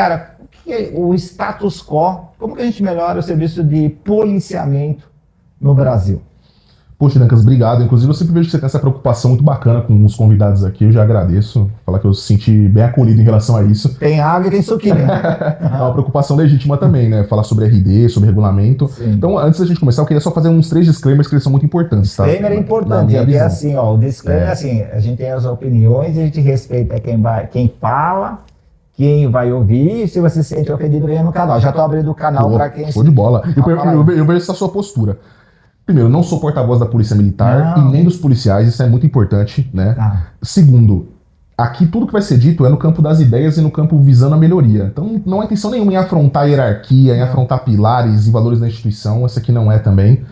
Cara, o que é o status quo? Como que a gente melhora o serviço de policiamento no Brasil? Poxa, Dancas, obrigado. Inclusive, eu sempre vejo que você tem essa preocupação muito bacana com os convidados aqui. Eu já agradeço. Falar que eu se senti bem acolhido em relação a isso. Tem água e tem suquinho. É uma preocupação legítima também, né? Falar sobre RD, sobre regulamento. Sim. Então, antes da gente começar, eu queria só fazer uns 3 disclaimers que eles são muito importantes, tá? Disclaimer é importante. É assim, ó, o disclaimer é assim, a gente tem as opiniões, a gente respeita quem fala, quem vai ouvir, e se você se sente ofendido, venha no canal. Já tô abrindo o canal para quem... Show de bola. Eu vejo essa sua postura. Primeiro, não sou porta-voz da Polícia Militar e nem dos policiais, isso é muito importante, né? Segundo, aqui tudo que vai ser dito é no campo das ideias e no campo visando a melhoria. Então não há intenção nenhuma em afrontar a hierarquia, em afrontar pilares e valores da instituição, essa aqui não é também.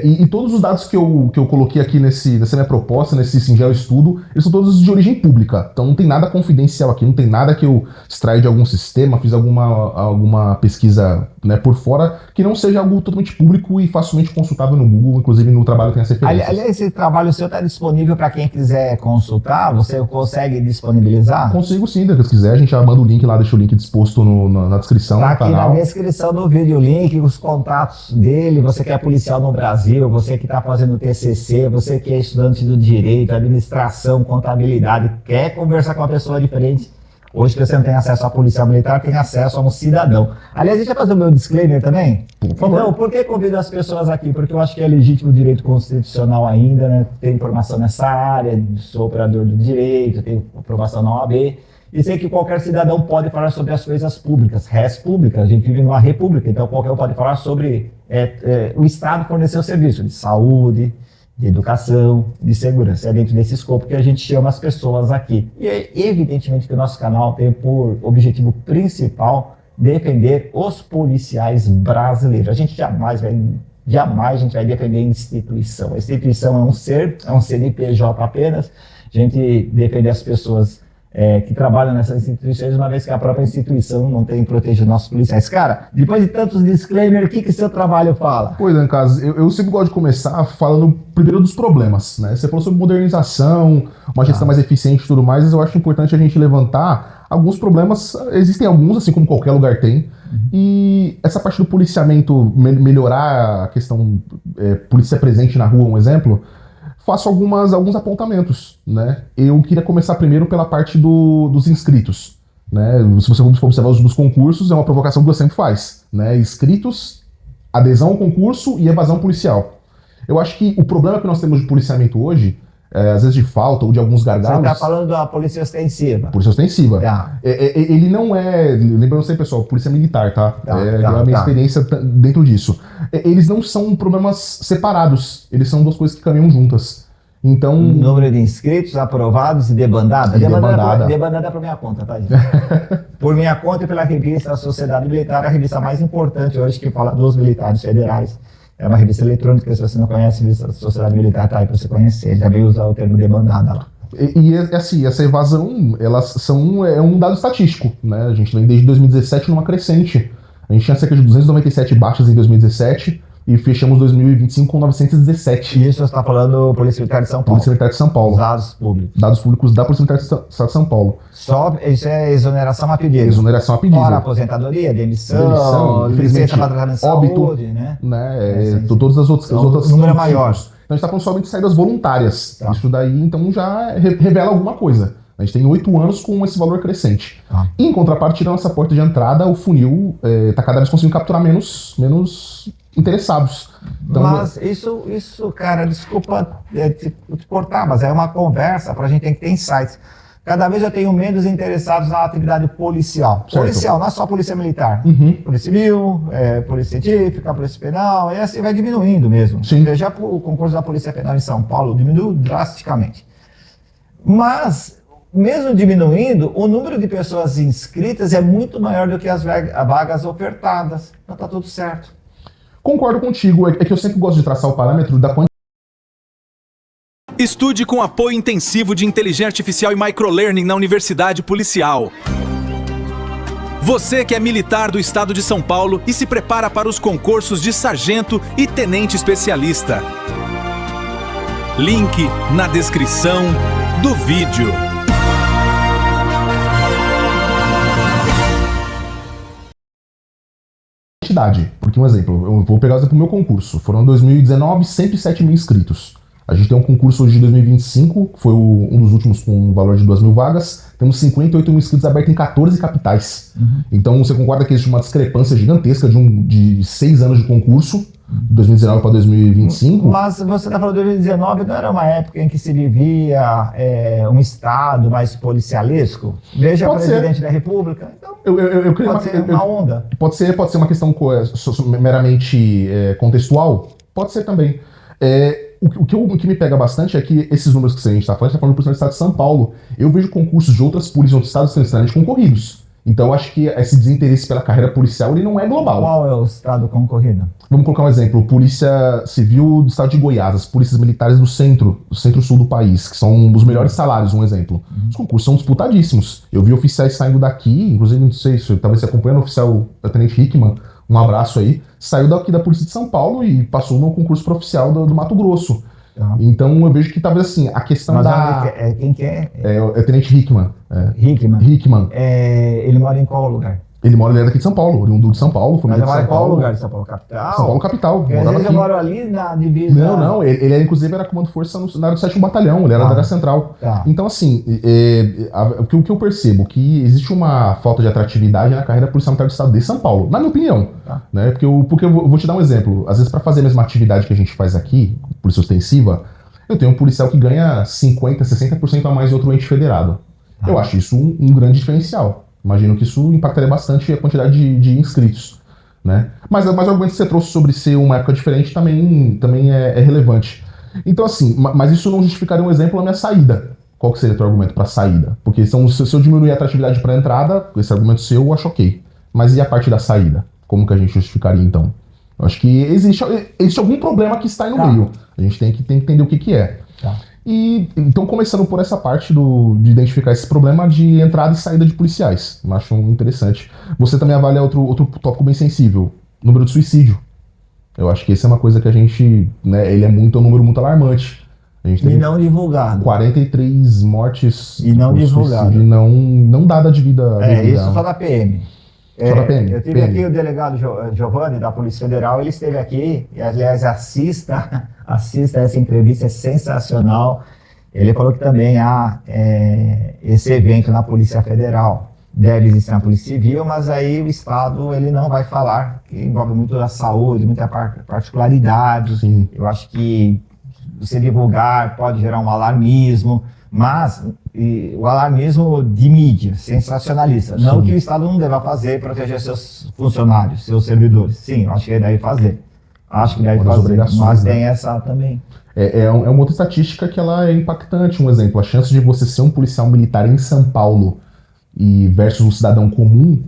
E todos os dados que eu coloquei aqui nessa minha proposta, nesse singelo estudo, eles são todos de origem pública. Então não tem nada confidencial aqui, não tem nada que eu extraí de algum sistema, fiz alguma pesquisa, né, por fora, que não seja algo totalmente público e facilmente consultável no Google, inclusive no trabalho tem as referências. Aliás, esse trabalho seu está disponível para quem quiser consultar? Você consegue disponibilizar? Consigo sim, se quiser, a gente já manda o link lá, deixa o link disposto na descrição. Tá aqui na descrição do vídeo o link, os contatos dele, você que é policial no Brasil, você que está fazendo TCC, você que é estudante do direito, administração, contabilidade, quer conversar com uma pessoa diferente. Hoje que você não tem acesso a policial militar, tem acesso a um cidadão. Aliás, deixa eu fazer o meu disclaimer também. Por favor. Então, por que convido as pessoas aqui? Porque eu acho que é legítimo direito constitucional ainda, né? Ter informação nessa área, sou operador do direito, tenho aprovação na OAB. E sei que qualquer cidadão pode falar sobre as coisas públicas, res pública, a gente vive numa república, então qualquer um pode falar sobre o Estado fornecer o serviço de saúde, de educação, de segurança. É dentro desse escopo que a gente chama as pessoas aqui. E é evidentemente que o nosso canal tem por objetivo principal defender os policiais brasileiros. A gente jamais a gente vai defender a instituição. A instituição é um ser, é um CNPJ apenas. A gente defende as pessoas que trabalham nessas instituições, uma vez que a própria instituição não tem protegido nossos policiais. Cara, depois de tantos disclaimers, o que seu trabalho fala? Pois é, Dancas, eu sempre gosto de começar falando primeiro dos problemas, né? Você falou sobre modernização, uma gestão mais eficiente e tudo mais, mas eu acho importante a gente levantar alguns problemas, existem alguns, assim como qualquer lugar tem, e essa parte do policiamento, melhorar a questão polícia presente na rua, um exemplo, faço alguns apontamentos, né? Eu queria começar primeiro pela parte dos inscritos, né? Se você for observar os concursos, é uma provocação que você sempre faz, né? Inscritos, adesão ao concurso e evasão policial. Eu acho que o problema que nós temos de policiamento hoje, às vezes de falta ou de alguns gargalos... Você está falando da polícia ostensiva. Polícia ostensiva. Tá. Ele não é... Lembrando sempre, pessoal, polícia militar, tá? A minha experiência dentro disso. Eles não são problemas separados. Eles são duas coisas que caminham juntas. Então... Número de inscritos, aprovados e debandada. Debandada é por minha conta, tá, gente? Por minha conta e pela revista Sociedade Militar, a revista mais importante hoje que fala dos militares federais. É uma revista eletrônica, se você não conhece, a revista Sociedade Militar tá aí para você conhecer. Já veio usar o termo debandada lá. E assim, essa evasão, elas são um dado estatístico, né? A gente vem desde 2017 numa crescente. A gente tinha cerca de 297 baixas em 2017 e fechamos 2025 com 917. Isso você está falando Polícia Militar de São Paulo. Polícia Militar de São Paulo. Dados públicos. Dados públicos da Polícia Militar do Estado de São Paulo. Isso é exoneração a pedido. Exoneração a pedido. Fora aposentadoria, demissão, licença para tratamento de saúde, né? Todas as outras. O número é maior. Então a gente está falando somente de saídas voluntárias. Tá. Isso daí, então, já revela alguma coisa. A gente tem 8 anos com esse valor crescente. Em contrapartida, nossa porta de entrada, o funil está cada vez conseguindo capturar menos interessados. Então, mas isso, cara, desculpa te cortar, mas é uma conversa para a gente ter que ter insights. Cada vez eu tenho menos interessados na atividade policial. Certo. Policial, não é só polícia militar. Polícia civil, polícia científica, polícia penal, e assim vai diminuindo mesmo. Sim. Veja o concurso da Polícia Penal em São Paulo diminuiu drasticamente. Mas, mesmo diminuindo, o número de pessoas inscritas é muito maior do que as vagas ofertadas. Então tá tudo certo. Concordo contigo, é que eu sempre gosto de traçar o parâmetro da quantidade. Estude com apoio intensivo de inteligência artificial e microlearning na Universidade Policial. Você que é militar do Estado de São Paulo e se prepara para os concursos de sargento e tenente especialista. Link na descrição do vídeo. quantidade. Porque, um exemplo, eu vou pegar o exemplo do meu concurso. Foram em 2019, 107 mil inscritos. A gente tem um concurso hoje de 2025, que foi um dos últimos com um valor de 2 mil vagas. Temos 58 mil inscritos abertos em 14 capitais. Então, você concorda que existe uma discrepância gigantesca de 6 anos de concurso, 2019 para 2025? Mas você está falando de 2019, não era uma época em que se vivia um Estado mais policialesco? Veja o presidente da República. Então, pode ser uma onda. Pode ser uma questão meramente contextual? Pode ser também. O que me pega bastante é que esses números que a gente está falando do estado de São Paulo. Eu vejo concursos de outras polícias de outros estados sendo extremamente concorridos. Então, eu acho que esse desinteresse pela carreira policial ele não é global. Qual é o estado concorrido? Vamos colocar um exemplo. Polícia Civil do estado de Goiás, as polícias militares do centro-sul do país, que são os melhores salários, um exemplo. Os concursos são disputadíssimos. Eu vi oficiais saindo daqui, inclusive, não sei se talvez você acompanhando o oficial Tenente Hickman, um abraço aí, saiu daqui da Polícia de São Paulo e passou no concurso para oficial do Mato Grosso. Então eu vejo que talvez assim, a questão quem que é? É o Tenente Hickman. Hickman. Ele mora em qual lugar? Ele é daqui de São Paulo, oriundo de São Paulo. Mas ele mora em qual lugar de São Paulo? Capital? São Paulo, capital. Às vezes eu moro ali na divisa... Não, ele inclusive era comando de força na área do 7º Batalhão, ele era da área central. Então assim, o que eu percebo, que existe uma falta de atratividade na carreira policial militar do estado de São Paulo, na minha opinião. Né? Porque eu vou te dar um exemplo, às vezes para fazer a mesma atividade que a gente faz aqui, polícia ostensiva, eu tenho um policial que ganha 50%, 60% a mais de outro ente federado. Eu acho isso um grande diferencial. Imagino que isso impactaria bastante a quantidade de inscritos, né? Mas o argumento que você trouxe sobre ser uma época diferente também é relevante. Então assim, mas isso não justificaria um exemplo na minha saída. Qual que seria o teu argumento para saída? Porque se eu diminuir a atratividade para a entrada, esse argumento seu eu acho ok. Mas e a parte da saída? Como que a gente justificaria então? Eu acho que existe algum problema que está aí no meio. A gente tem que entender o que é. E então, começando por essa parte de identificar esse problema de entrada e saída de policiais. Eu acho interessante. Você também avalia outro tópico bem sensível, número de suicídio. Eu acho que essa é uma coisa que a gente, né, ele é um número muito alarmante. A gente tem e não divulgado. 43 mortes e não divulgado. Não dada de vida. Isso só da PM. Eu tive PM. aqui o delegado Giovanni, da Polícia Federal, ele esteve aqui, e aliás, assista essa entrevista, é sensacional. Ele falou que também há esse evento na Polícia Federal. Deve existir na Polícia Civil, mas aí o Estado ele não vai falar, que envolve muito a saúde, muita particularidade. Sim. Eu acho que se divulgar pode gerar um alarmismo, mas o alarmismo de mídia, sensacionalista. Sim. Não que o Estado não deva fazer, proteger seus funcionários, seus servidores. Sim, eu acho que ele deve fazer. Acho que deve fazer, mas tem essa também. É uma outra estatística que ela é impactante. Um exemplo, a chance de você ser um policial militar em São Paulo versus um cidadão comum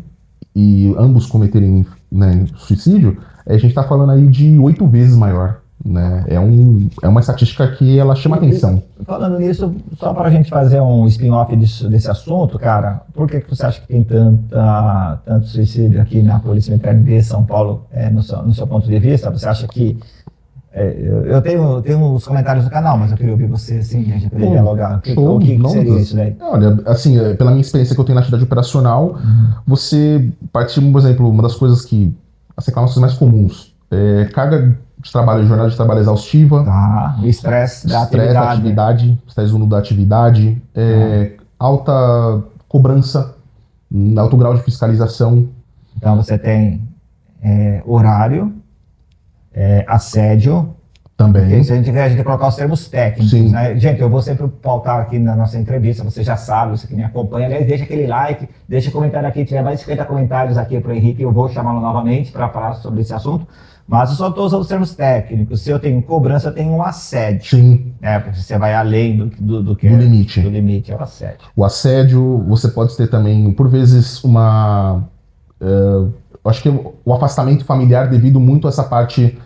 e ambos cometerem, né, suicídio, a gente está falando aí de 8 vezes maior. Né? É uma estatística que ela chama atenção. Falando nisso, só para a gente fazer um spin-off desse assunto, cara, por que você acha que tem tanto suicídio aqui na Polícia Militar de São Paulo, no seu ponto de vista? Você acha que... eu tenho uns comentários no canal, mas eu queria ouvir você assim, a gente poder dialogar. O que seria isso daí? Olha, assim, pela minha experiência que eu tenho na atividade operacional, você partir, por exemplo, uma das coisas que as reclamações mais comuns carga de trabalho, jornada de trabalho exaustiva. O estresse da atividade. Estresse da atividade. Alta cobrança, alto grau de fiscalização. Então você tem horário, assédio. Também. A gente tem que colocar os termos técnicos. Né? Gente, eu vou sempre pautar aqui na nossa entrevista, você já sabe, você que me acompanha. Aliás, deixa aquele like, deixa comentário aqui, tiver mais de 50 comentários aqui para o Henrique, eu vou chamá-lo novamente para falar sobre esse assunto. Mas eu só estou usando os termos técnicos. Se eu tenho cobrança, eu tenho um assédio. Sim. Porque você vai além do limite. Do limite, é o assédio. O assédio, você pode ter também, por vezes, acho que o afastamento familiar devido muito a essa parte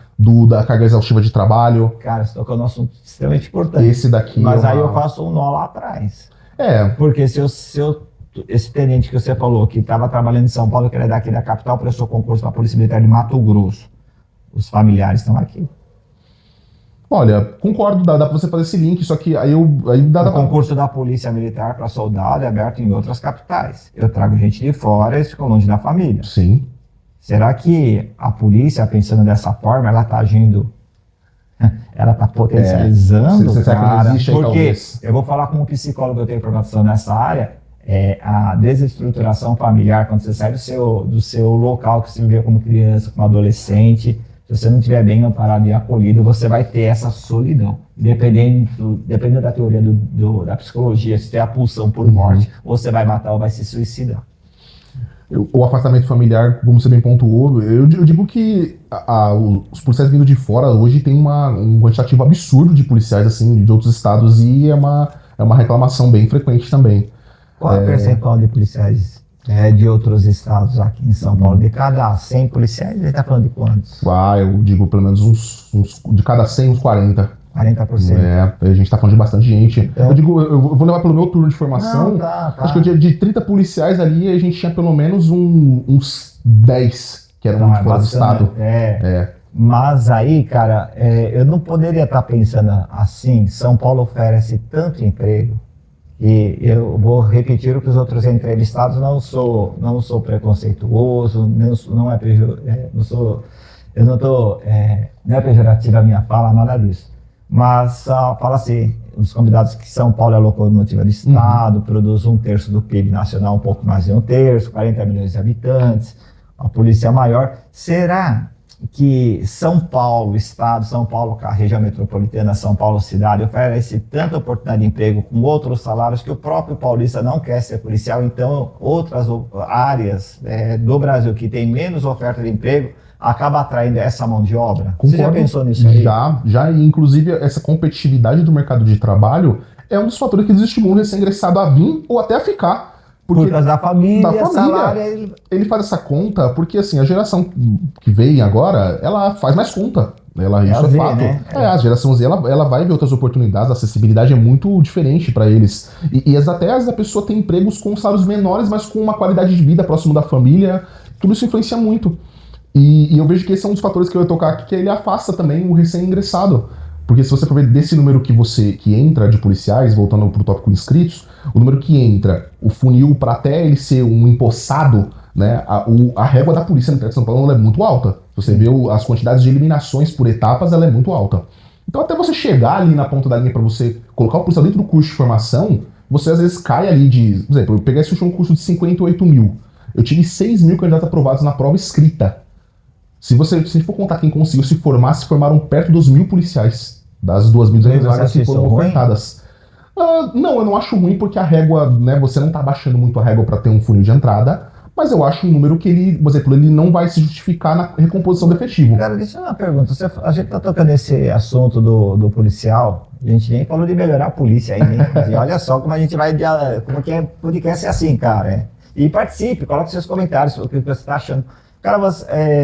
da carga exaustiva de trabalho. Cara, você tocou num assunto extremamente importante. Esse daqui Mas aí eu faço um nó lá atrás. Porque se esse tenente que você falou, que estava trabalhando em São Paulo, que era daqui da capital, prestou concurso para a Polícia Militar de Mato Grosso. Os familiares estão aqui. Olha, concordo, dá para você fazer esse link, só que aí dá... O concurso da Polícia Militar para soldado é aberto em outras capitais. Eu trago gente de fora e eles ficam longe da família. Sim. Será que a polícia, pensando dessa forma, ela está agindo, ela está potencializando, cara? Porque eu vou falar como psicólogo, eu tenho formação nessa área, a desestruturação familiar, quando você sai do seu local que você vivia como criança, como adolescente, se você não estiver bem amparado e acolhido, você vai ter essa solidão. Dependendo da teoria da psicologia, se tem a pulsão por morte, ou você vai matar ou vai se suicidar. O afastamento familiar, como você bem pontuou, eu digo que os policiais vindo de fora hoje tem um quantitativo absurdo de policiais assim, de outros estados, e é uma reclamação bem frequente também. Qual é o percentual de policiais de outros estados aqui em São Paulo? De cada 100 policiais, ele está falando de quantos? Eu digo pelo menos uns de cada 100, uns 40. 40%. A gente tá falando de bastante gente. Então, eu vou levar pelo meu turno de formação. Acho que de 30 policiais ali, a gente tinha pelo menos uns 10 que eram de fora do estado. Mas aí, cara, eu não poderia estar pensando assim. São Paulo oferece tanto emprego, e eu vou repetir o que os outros entrevistados, não sou preconceituoso, não é pejorativa a minha fala, nada disso. Mas fala assim, os convidados que São Paulo é a locomotiva do estado, produz 1/3 do PIB nacional, um pouco mais de 1/3, 40 milhões de habitantes, a polícia é maior. Será que São Paulo, estado, São Paulo, a região metropolitana, São Paulo, cidade, oferece tanta oportunidade de emprego com outros salários que o próprio paulista não quer ser policial? Então, outras áreas do Brasil que tem menos oferta de emprego acaba atraindo essa mão de obra? Concordo. Você já pensou nisso aí? Já, e inclusive essa competitividade do mercado de trabalho é um dos fatores que desestimula o recém-ingressado a vir ou até a ficar. Por causa da família, salário... Ele faz essa conta porque, assim, a geração que vem agora, ela faz mais conta. Isso é fato. Né? A geração Z, ela vai ver outras oportunidades, a acessibilidade é muito diferente para eles. E até a pessoa tem empregos com salários menores, mas com uma qualidade de vida próximo da família. Tudo isso influencia muito. E eu vejo que esse é um dos fatores que eu ia tocar aqui, que ele afasta também o recém-ingressado. Porque se você for ver desse número que entra de policiais, voltando para o tópico inscritos, o número que entra, o funil para até ele ser um empossado, né, a régua da polícia no estado de São Paulo ela é muito alta. Se você vê as quantidades de eliminações por etapas, ela é muito alta. Então até você chegar ali na ponta da linha para você colocar o policial dentro do curso de formação, você às vezes cai ali por exemplo, eu peguei esse último curso de 58 mil. Eu tive 6 mil candidatos aprovados na prova escrita. Se a gente for contar quem conseguiu se formaram perto dos 1.000 policiais, das 2.200 vagas que foram ofertadas. Não, eu não acho ruim porque a régua, né, você não tá baixando muito a régua para ter um funil de entrada, mas eu acho um número que ele, por exemplo, ele não vai se justificar na recomposição do efetivo. Cara, deixa eu uma pergunta, a gente tá tocando esse assunto do policial, a gente nem falou de melhorar a polícia ainda, hein? E olha só como a gente vai, como que é podcast assim, cara. E participe, coloque seus comentários, o que você está achando. Cara,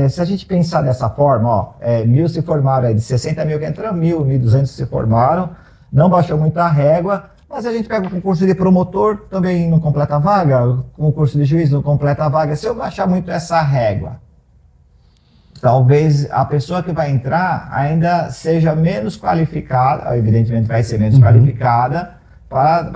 se a gente pensar dessa forma, 1.000 se formaram, de 60 mil que entraram, 1.200 se formaram, não baixou muito a régua, mas a gente pega o concurso de promotor, também não completa a vaga, o concurso de juiz não completa a vaga. Se eu baixar muito essa régua, talvez a pessoa que vai entrar ainda seja menos qualificada, evidentemente vai ser menos qualificada, para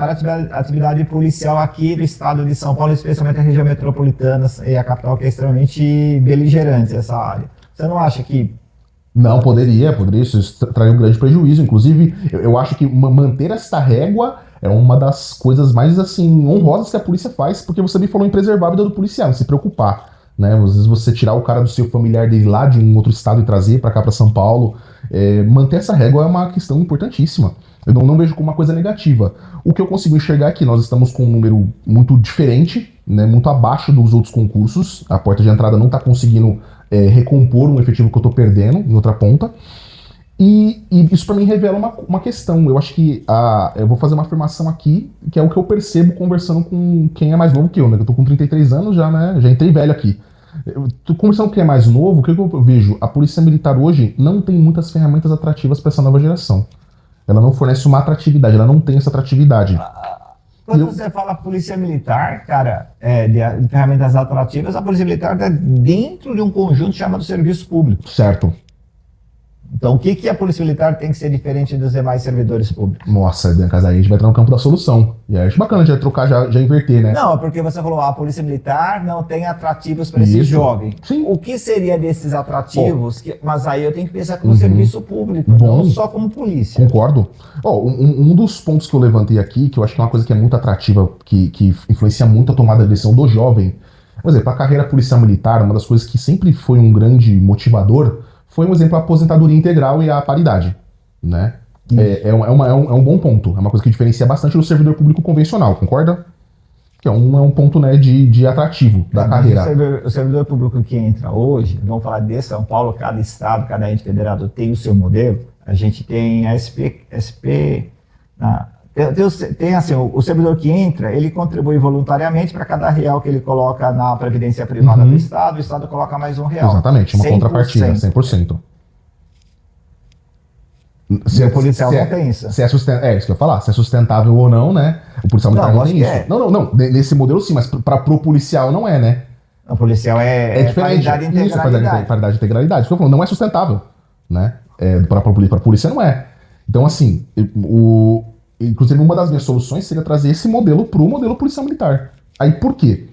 a atividade policial aqui do estado de São Paulo, especialmente a região metropolitana e a capital, que é extremamente beligerante essa área. Você não acha que... Não, poderia, isso traria um grande prejuízo. Inclusive, eu acho que manter essa régua é uma das coisas mais, assim, honrosas que a polícia faz, porque você me falou em preservar a vida do policial, em se preocupar, né? Às vezes você tirar o cara do seu familiar dele lá de um outro estado e trazer para cá, para São Paulo, manter essa régua é uma questão importantíssima. Eu não vejo como uma coisa negativa. O que eu consigo enxergar é que nós estamos com um número muito diferente, né, muito abaixo dos outros concursos. A porta de entrada não está conseguindo recompor um efetivo que eu estou perdendo em outra ponta. E isso para mim revela uma questão. Eu acho que eu vou fazer uma afirmação aqui, que é o que eu percebo conversando com quem é mais novo que eu, né? Eu tô com 33 anos já, né? Já entrei velho aqui. Eu tô conversando com quem é mais novo, o que eu vejo? A polícia militar hoje não tem muitas ferramentas atrativas para essa nova geração. Ela não fornece uma atratividade, ela não tem essa atratividade. Quando você fala polícia militar, cara, de ferramentas atrativas, a polícia militar está dentro de um conjunto chamado serviço público. Certo. Então, o que a Polícia Militar tem que ser diferente dos demais servidores públicos? Nossa, Bianca, aí a gente vai entrar no campo da solução. E aí acho bacana já trocar, já inverter, né? Não, porque você falou, a Polícia Militar não tem atrativos para esse Isso. jovem. Sim. O que seria desses atrativos? Mas aí eu tenho que pensar como serviço público, Bom. não só como polícia. Concordo. Um dos pontos que eu levantei aqui, que eu acho que é uma coisa que é muito atrativa, que influencia muito a tomada de decisão do jovem, por exemplo, a carreira policial militar, uma das coisas que sempre foi um grande motivador, foi, por exemplo, a aposentadoria integral e a paridade, né? É um bom ponto, é uma coisa que diferencia bastante do servidor público convencional, concorda? Que é um ponto, né, de atrativo da carreira. O servidor público que entra hoje, vamos falar de São Paulo, cada estado, cada ente federado tem o seu modelo. A gente tem a tem assim, o servidor que entra, ele contribui voluntariamente para cada real que ele coloca na previdência privada do Estado, o Estado coloca mais R$1. Exatamente, uma 100%. contrapartida, 100%. O policial não tem isso. É isso que eu ia falar, se é sustentável ou não, né? O policial militar não tem isso. Não, nesse modelo sim, mas pro policial não é, né? O policial é diferente. paridade e integralidade. Isso, paridade e integralidade. Estou falando, não é sustentável, né? Para a polícia não é. Então, assim, inclusive uma das minhas soluções seria trazer esse modelo pro modelo policial militar. Aí por quê?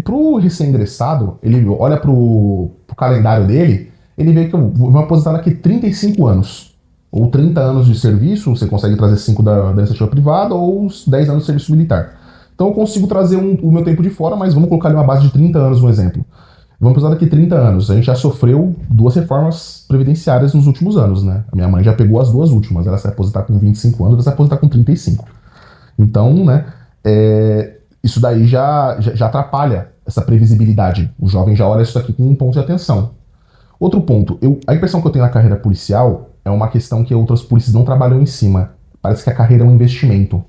Pro recém-ingressado, ele olha pro calendário dele, ele vê que eu vou me aposentar daqui 35 anos. Ou 30 anos de serviço, você consegue trazer 5 da iniciativa privada, ou os 10 anos de serviço militar. Então eu consigo trazer o meu tempo de fora, mas vamos colocar ali uma base de 30 anos, um exemplo. Vamos pensar daqui 30 anos. A gente já sofreu 2 reformas previdenciárias nos últimos anos, né? A minha mãe já pegou as 2 últimas. Ela se vai aposentar com 25 anos, ela se vai aposentar com 35. Então, né? Isso daí já atrapalha essa previsibilidade. O jovem já olha isso aqui com um ponto de atenção. Outro ponto. A impressão que eu tenho na carreira policial é uma questão que outras polícias não trabalham em cima. Parece que a carreira é um investimento.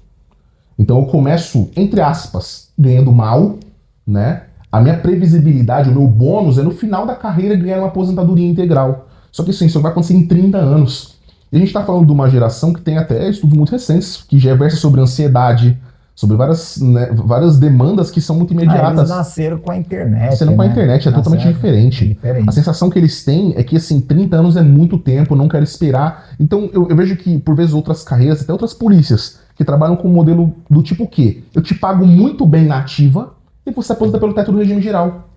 Então eu começo, entre aspas, ganhando mal, né? A minha previsibilidade, o meu bônus é no final da carreira ganhar uma aposentadoria integral. Só que isso vai acontecer em 30 anos. E a gente está falando de uma geração que tem até estudos muito recentes, que já versa sobre ansiedade, sobre várias demandas que são muito imediatas. Eles nasceram com a internet. Nasceram com a internet, é totalmente diferente. A sensação que eles têm é que, assim, 30 anos é muito tempo, eu não quero esperar. Então, eu vejo que, por vezes, outras carreiras, até outras polícias, que trabalham com um modelo do tipo quê? Eu te pago muito bem na ativa e você aposenta pelo teto do regime geral.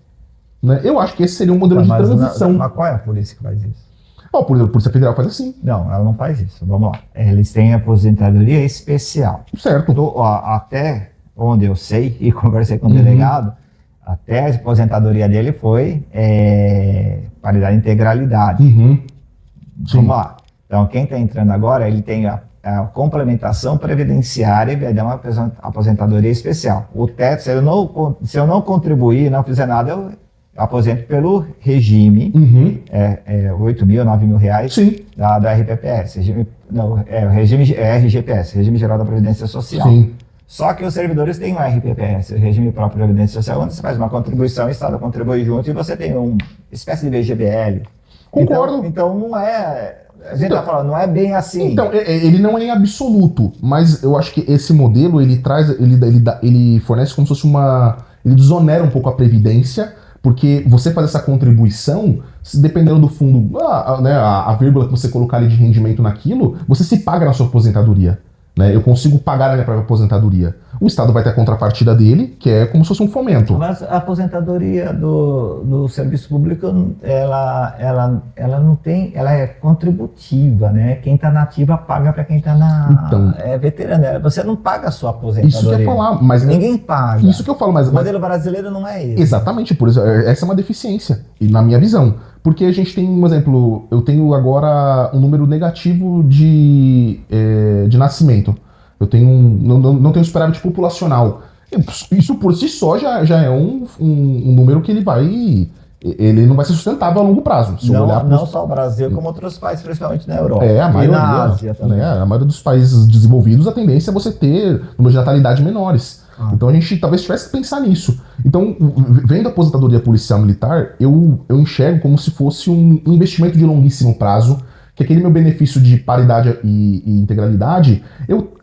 Né? Eu acho que esse seria um modelo de transição. Mas qual é a polícia que faz isso? Por exemplo, a Polícia Federal faz assim. Não, ela não faz isso. Vamos lá. Eles têm aposentadoria especial. Certo. Até onde eu sei, e conversei com o delegado, até a aposentadoria dele foi paridade e integralidade. Vamos lá. Então, quem está entrando agora, ele tem a complementação previdenciária e vai dar uma aposentadoria especial. O teto, se eu não contribuir, não fizer nada, eu aposento pelo regime, 8 mil, 9 mil reais da RPPS, RGPS, Regime Geral da Previdência Social. Sim. Só que os servidores têm um RPPS, o Regime Próprio da Previdência Social, onde você faz uma contribuição, o Estado contribui junto e você tem uma espécie de VGBL. Concordo. Então não é... A gente tá falando, não é bem assim. Então, ele não é em absoluto, mas eu acho que esse modelo, ele fornece como se fosse ele desonera um pouco a Previdência, porque você faz essa contribuição, dependendo do fundo, a vírgula que você colocar ali de rendimento naquilo, você se paga na sua aposentadoria. Né? Eu consigo pagar a minha própria aposentadoria. O Estado vai ter a contrapartida dele, que é como se fosse um fomento. Mas a aposentadoria do serviço público, ela não tem, ela é contributiva, né? Quem está na ativa paga para quem está veterano. Você não paga a sua aposentadoria. Isso que eu ia falar, mas ninguém paga. Isso que eu falo, mas o modelo brasileiro não é esse. Exatamente, por isso essa é uma deficiência, e na minha visão. Porque a gente tem, um exemplo, eu tenho agora um número negativo de nascimento. Eu tenho não tenho superávit populacional. Isso por si só já é um número que ele não vai ser sustentável a longo prazo. Não só o Brasil, como outros países, principalmente na Europa. A maioria, e na Ásia também. A maioria dos países desenvolvidos, a tendência é você ter números de natalidade menores. Então a gente talvez tivesse que pensar nisso. Então, vendo a aposentadoria policial militar, eu enxergo como se fosse um investimento de longuíssimo prazo, que aquele meu benefício de paridade e integralidade, eu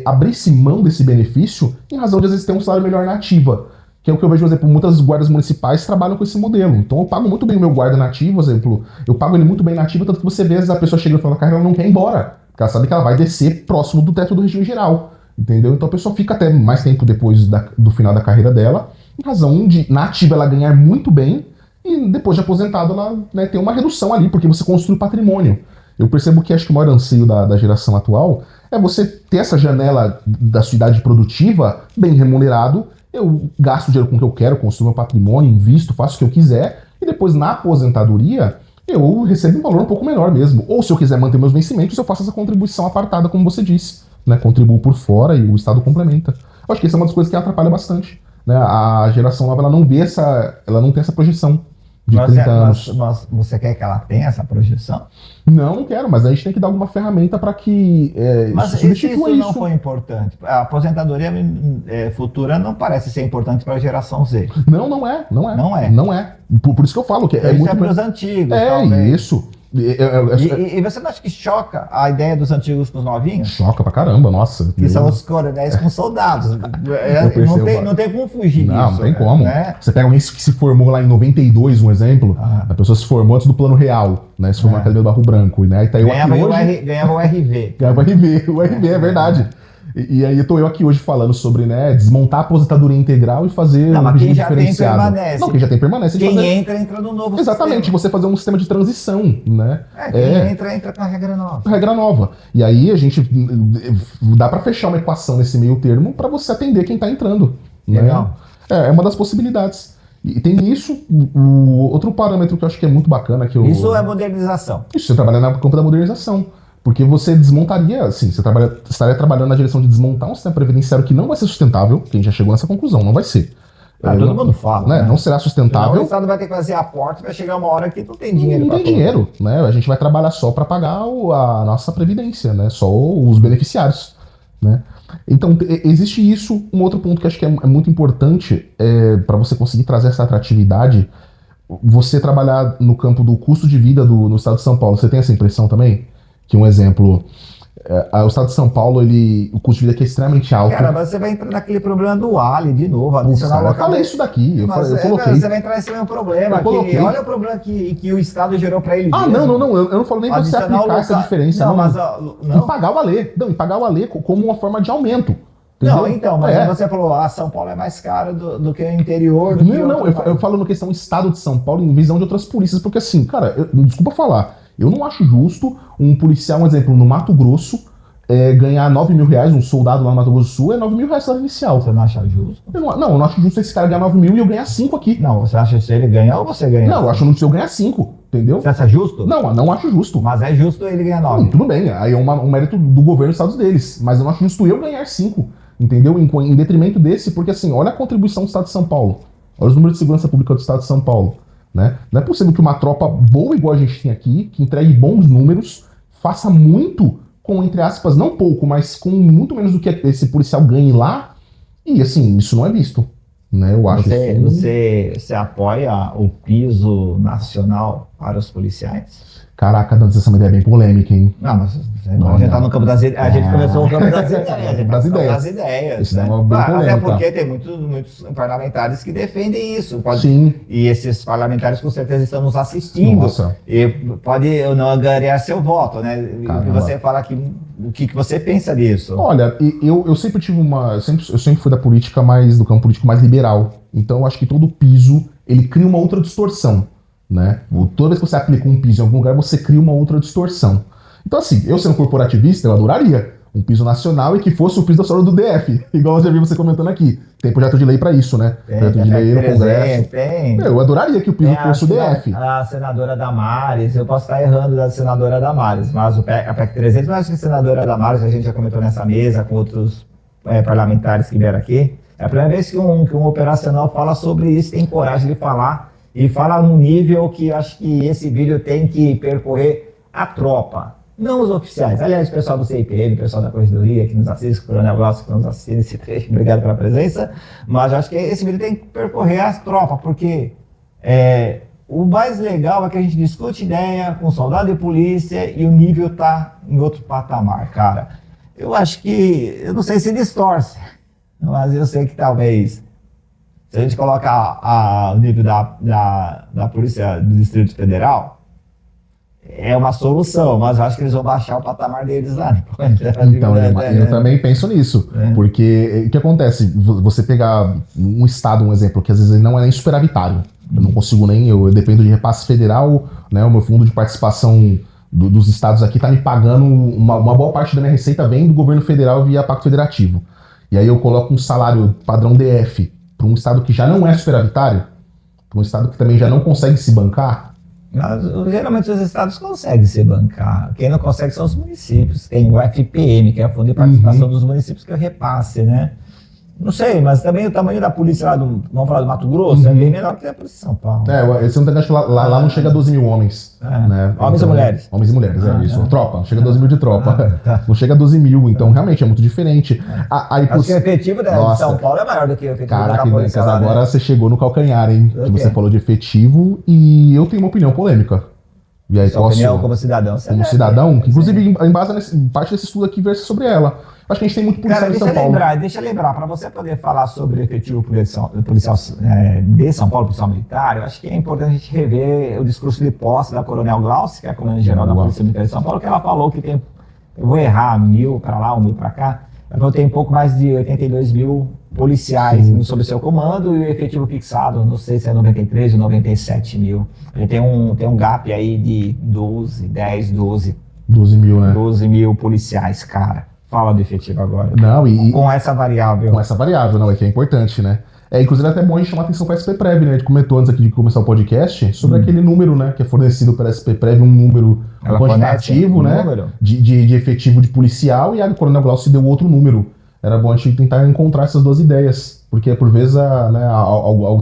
abrisse mão desse benefício em razão de às vezes ter um salário melhor na ativa. Que é o que eu vejo, por exemplo, muitas guardas municipais trabalham com esse modelo. Então eu pago muito bem o meu guarda nativo, por exemplo, eu pago ele muito bem nativo, tanto que você vê, às vezes a pessoa chega no final da carreira, ela não quer ir embora, porque ela sabe que ela vai descer próximo do teto do regime geral, entendeu? Então a pessoa fica até mais tempo depois do final da carreira dela, em razão de, na ativa, ela ganhar muito bem, e depois de aposentado, ela, né, tem uma redução ali, porque você construi patrimônio. Eu percebo que acho que o maior anseio da geração atual é você ter essa janela da sua idade produtiva bem remunerado. Eu gasto o dinheiro com o que eu quero, construo meu patrimônio, invisto, faço o que eu quiser, e depois na aposentadoria eu recebo um valor um pouco menor mesmo. Ou se eu quiser manter meus vencimentos, eu faço essa contribuição apartada, como você disse, né? Contribuo por fora e o Estado complementa. Eu acho que essa é uma das coisas que atrapalha bastante, né? A geração nova, ela não vê ela não tem essa projeção de 30 anos. Mas você quer que ela tenha essa projeção? Não quero, mas a gente tem que dar alguma ferramenta para que Mas substitua isso não foi importante. A aposentadoria futura não parece ser importante para a geração Z. Não é. Não é. Por isso que eu falo que é muito para os antigos. Isso. E você não acha que choca a ideia dos antigos com os novinhos? Choca pra caramba, nossa. Que são os coronéis com soldados. Não tem como fugir disso. Não tem como. Né? Você pega alguém que se formou lá em 92, um exemplo, a pessoa se formou antes do Plano Real, né? Se formou na Academia do Barro Branco, né? E tá eu aqui hoje... Ganhava o RV. Ganhava o RV, é verdade. E aí eu tô aqui hoje falando sobre, né, desmontar a aposentadoria integral e fazer um regime quem já diferenciado. Tem permanece. Não, quem já tem permanece. Quem entra no novo Exatamente, sistema. você fazer um sistema de transição, né? Quem entra com a regra nova. Regra nova. E aí a gente dá para fechar uma equação nesse meio termo para você atender quem tá entrando. Legal. Né? É uma das possibilidades. E tem isso, o outro parâmetro que eu acho que é muito bacana. Isso é modernização. Isso, você trabalha no campo da modernização. Porque você desmontaria, assim, você estaria trabalhando na direção de desmontar um sistema previdenciário que não vai ser sustentável, que a gente já chegou nessa conclusão, não vai ser. Todo mundo fala, né? Não será sustentável. Não, o Estado vai ter que fazer aporte, vai chegar uma hora que não tem dinheiro. Não tem dinheiro, né? A gente vai trabalhar só para pagar a nossa previdência, né? Só os beneficiários, né? Então, existe isso. Um outro ponto que acho que é muito importante para você conseguir trazer essa atratividade, você trabalhar no campo do custo de vida no Estado de São Paulo. Você tem essa impressão também? Que um exemplo, o Estado de São Paulo, o custo de vida aqui é extremamente alto. Cara, mas você vai entrar naquele problema do Ali de novo. Eu falei isso daqui, eu coloquei. Você vai entrar nesse mesmo problema. Olha o problema que o Estado gerou para ele mesmo. Não, eu não falo nem pra você aplicar essa diferença. Não, pagar o ALE. Não, e pagar o ALE como uma forma de aumento. Entendeu? Não, então, mas você falou, São Paulo é mais caro do que o interior. Eu falo no questão Estado de São Paulo em visão de outras polícias, porque assim, cara, desculpa falar, eu não acho justo um policial, um exemplo, no Mato Grosso, ganhar 9 mil reais, um soldado lá no Mato Grosso do Sul, é 9 mil reais salário inicial. Você não acha justo? Eu não acho justo esse cara ganhar 9 mil e eu ganhar 5 aqui. Não, você acha que se ele ganhar ou você ganha? Não, eu acho que eu ganhar 5, entendeu? Você acha justo? Não acho justo. Mas é justo ele ganhar 9. Tudo bem, aí é um mérito do governo dos estados deles, mas eu não acho justo eu ganhar 5, entendeu? Em detrimento desse, porque assim, olha a contribuição do Estado de São Paulo, olha os números de segurança pública do Estado de São Paulo. Né? Não é possível que uma tropa boa igual a gente tem aqui, que entregue bons números, faça muito com, entre aspas, não pouco, mas com muito menos do que esse policial ganhe lá, e assim, isso não é visto. Né? Eu acho você apoia o piso nacional para os policiais? Caraca, essa é uma ideia bem polêmica, hein? Não, mas a gente tá no campo das ideias. A gente começou no campo das ideias. Das ideias. Isso né? é uma bem polêmica. Até porque tem muitos parlamentares que defendem isso. Sim. E esses parlamentares com certeza estão nos assistindo. Nossa. E pode não angariar seu voto, né? Caramba. E você fala aqui o que você pensa disso. Olha, eu sempre tive eu sempre fui da política mais, do campo político mais liberal. Então eu acho que todo piso, ele cria uma outra distorção. Né? Toda vez que você aplica um piso em algum lugar, você cria uma outra distorção. Então assim, eu sendo corporativista, eu adoraria um piso nacional e que fosse o piso da história do DF, igual eu já vi você comentando aqui. Tem projeto de lei para isso, né? Projeto de lei no Congresso. Eu adoraria que o piso fosse o DF. A senadora Damares, eu posso estar errando da senadora Damares, mas a PEC 300, mas acho que a senadora Damares, a gente já comentou nessa mesa com outros parlamentares que vieram aqui, é a primeira vez que um operacional fala sobre isso, tem coragem de falar. E fala num nível que eu acho que esse vídeo tem que percorrer a tropa, não os oficiais. Aliás, o pessoal do CIPM, o pessoal da Corregedoria que nos assiste, o Coronel Glaucio que nos assiste nesse trecho, obrigado pela presença. Mas eu acho que esse vídeo tem que percorrer a tropa, porque o mais legal é que a gente discute ideia com soldado e polícia e o nível tá em outro patamar, cara. Eu acho que, eu não sei se distorce, mas eu sei que talvez Se a gente colocar o nível da Polícia do Distrito Federal, é uma solução, mas eu acho que eles vão baixar o patamar deles lá. Então, eu também penso nisso. Porque o que acontece? Você pegar um estado, um exemplo, que às vezes não é nem superavitário. Eu não consigo nem, eu dependo de repasse federal, né? O meu fundo de participação dos estados aqui tá me pagando, uma boa parte da minha receita vem do governo federal via pacto federativo. E aí eu coloco um salário padrão DF para um estado que já não é superavitário, para um estado que também já não consegue se bancar. Mas, geralmente os estados conseguem se bancar. Quem não consegue são os municípios. Tem o FPM, que é o Fundo de Participação dos Municípios, que é o repasse, né? Não sei, mas também o tamanho da polícia lá vamos falar do Mato Grosso, é bem menor que a polícia de São Paulo. Esse não tem, acho que lá não chega a 12 mil homens. Né? Homens então, e mulheres. Homens e mulheres, isso. Tropa, não chega a 12 mil de tropa. Não chega a 12 mil, então realmente é muito diferente. Acho que o efetivo de São Paulo é maior do que o efetivo da polícia. Caraca, agora você chegou no calcanhar, hein? Que você falou de efetivo e eu tenho uma opinião polêmica. E aí sua opinião como cidadão. Como cidadão, que inclusive em base parte desse estudo aqui versa sobre ela. Acho que a gente tem muito policial em São Paulo. Deixa eu lembrar, para você poder falar sobre o efetivo policial de São Paulo, policial militar, eu acho que é importante a gente rever o discurso de posse da Coronel Glaucia, que é a comandante-geral da Polícia Militar de São Paulo, que ela falou que tem, eu vou errar, 1.000 para lá, 1.000 para cá, ela falou que tem pouco mais de 82 mil policiais sob seu comando e o efetivo fixado, não sei se é 93 ou 97 mil. A gente tem um gap aí de 12 mil, né? 12 mil policiais, cara. Fala do efetivo agora. Não, com essa variável. Com essa variável, não, é que é importante, né? Inclusive é até bom a gente chamar atenção para a SPPrev, né? A gente comentou antes aqui de começar o podcast sobre aquele número, né? Que é fornecido pela SPPrev, um número quantitativo, né? De efetivo de policial, e a Coronel Glaucia deu outro número. Era bom a gente tentar encontrar essas duas ideias, porque por vezes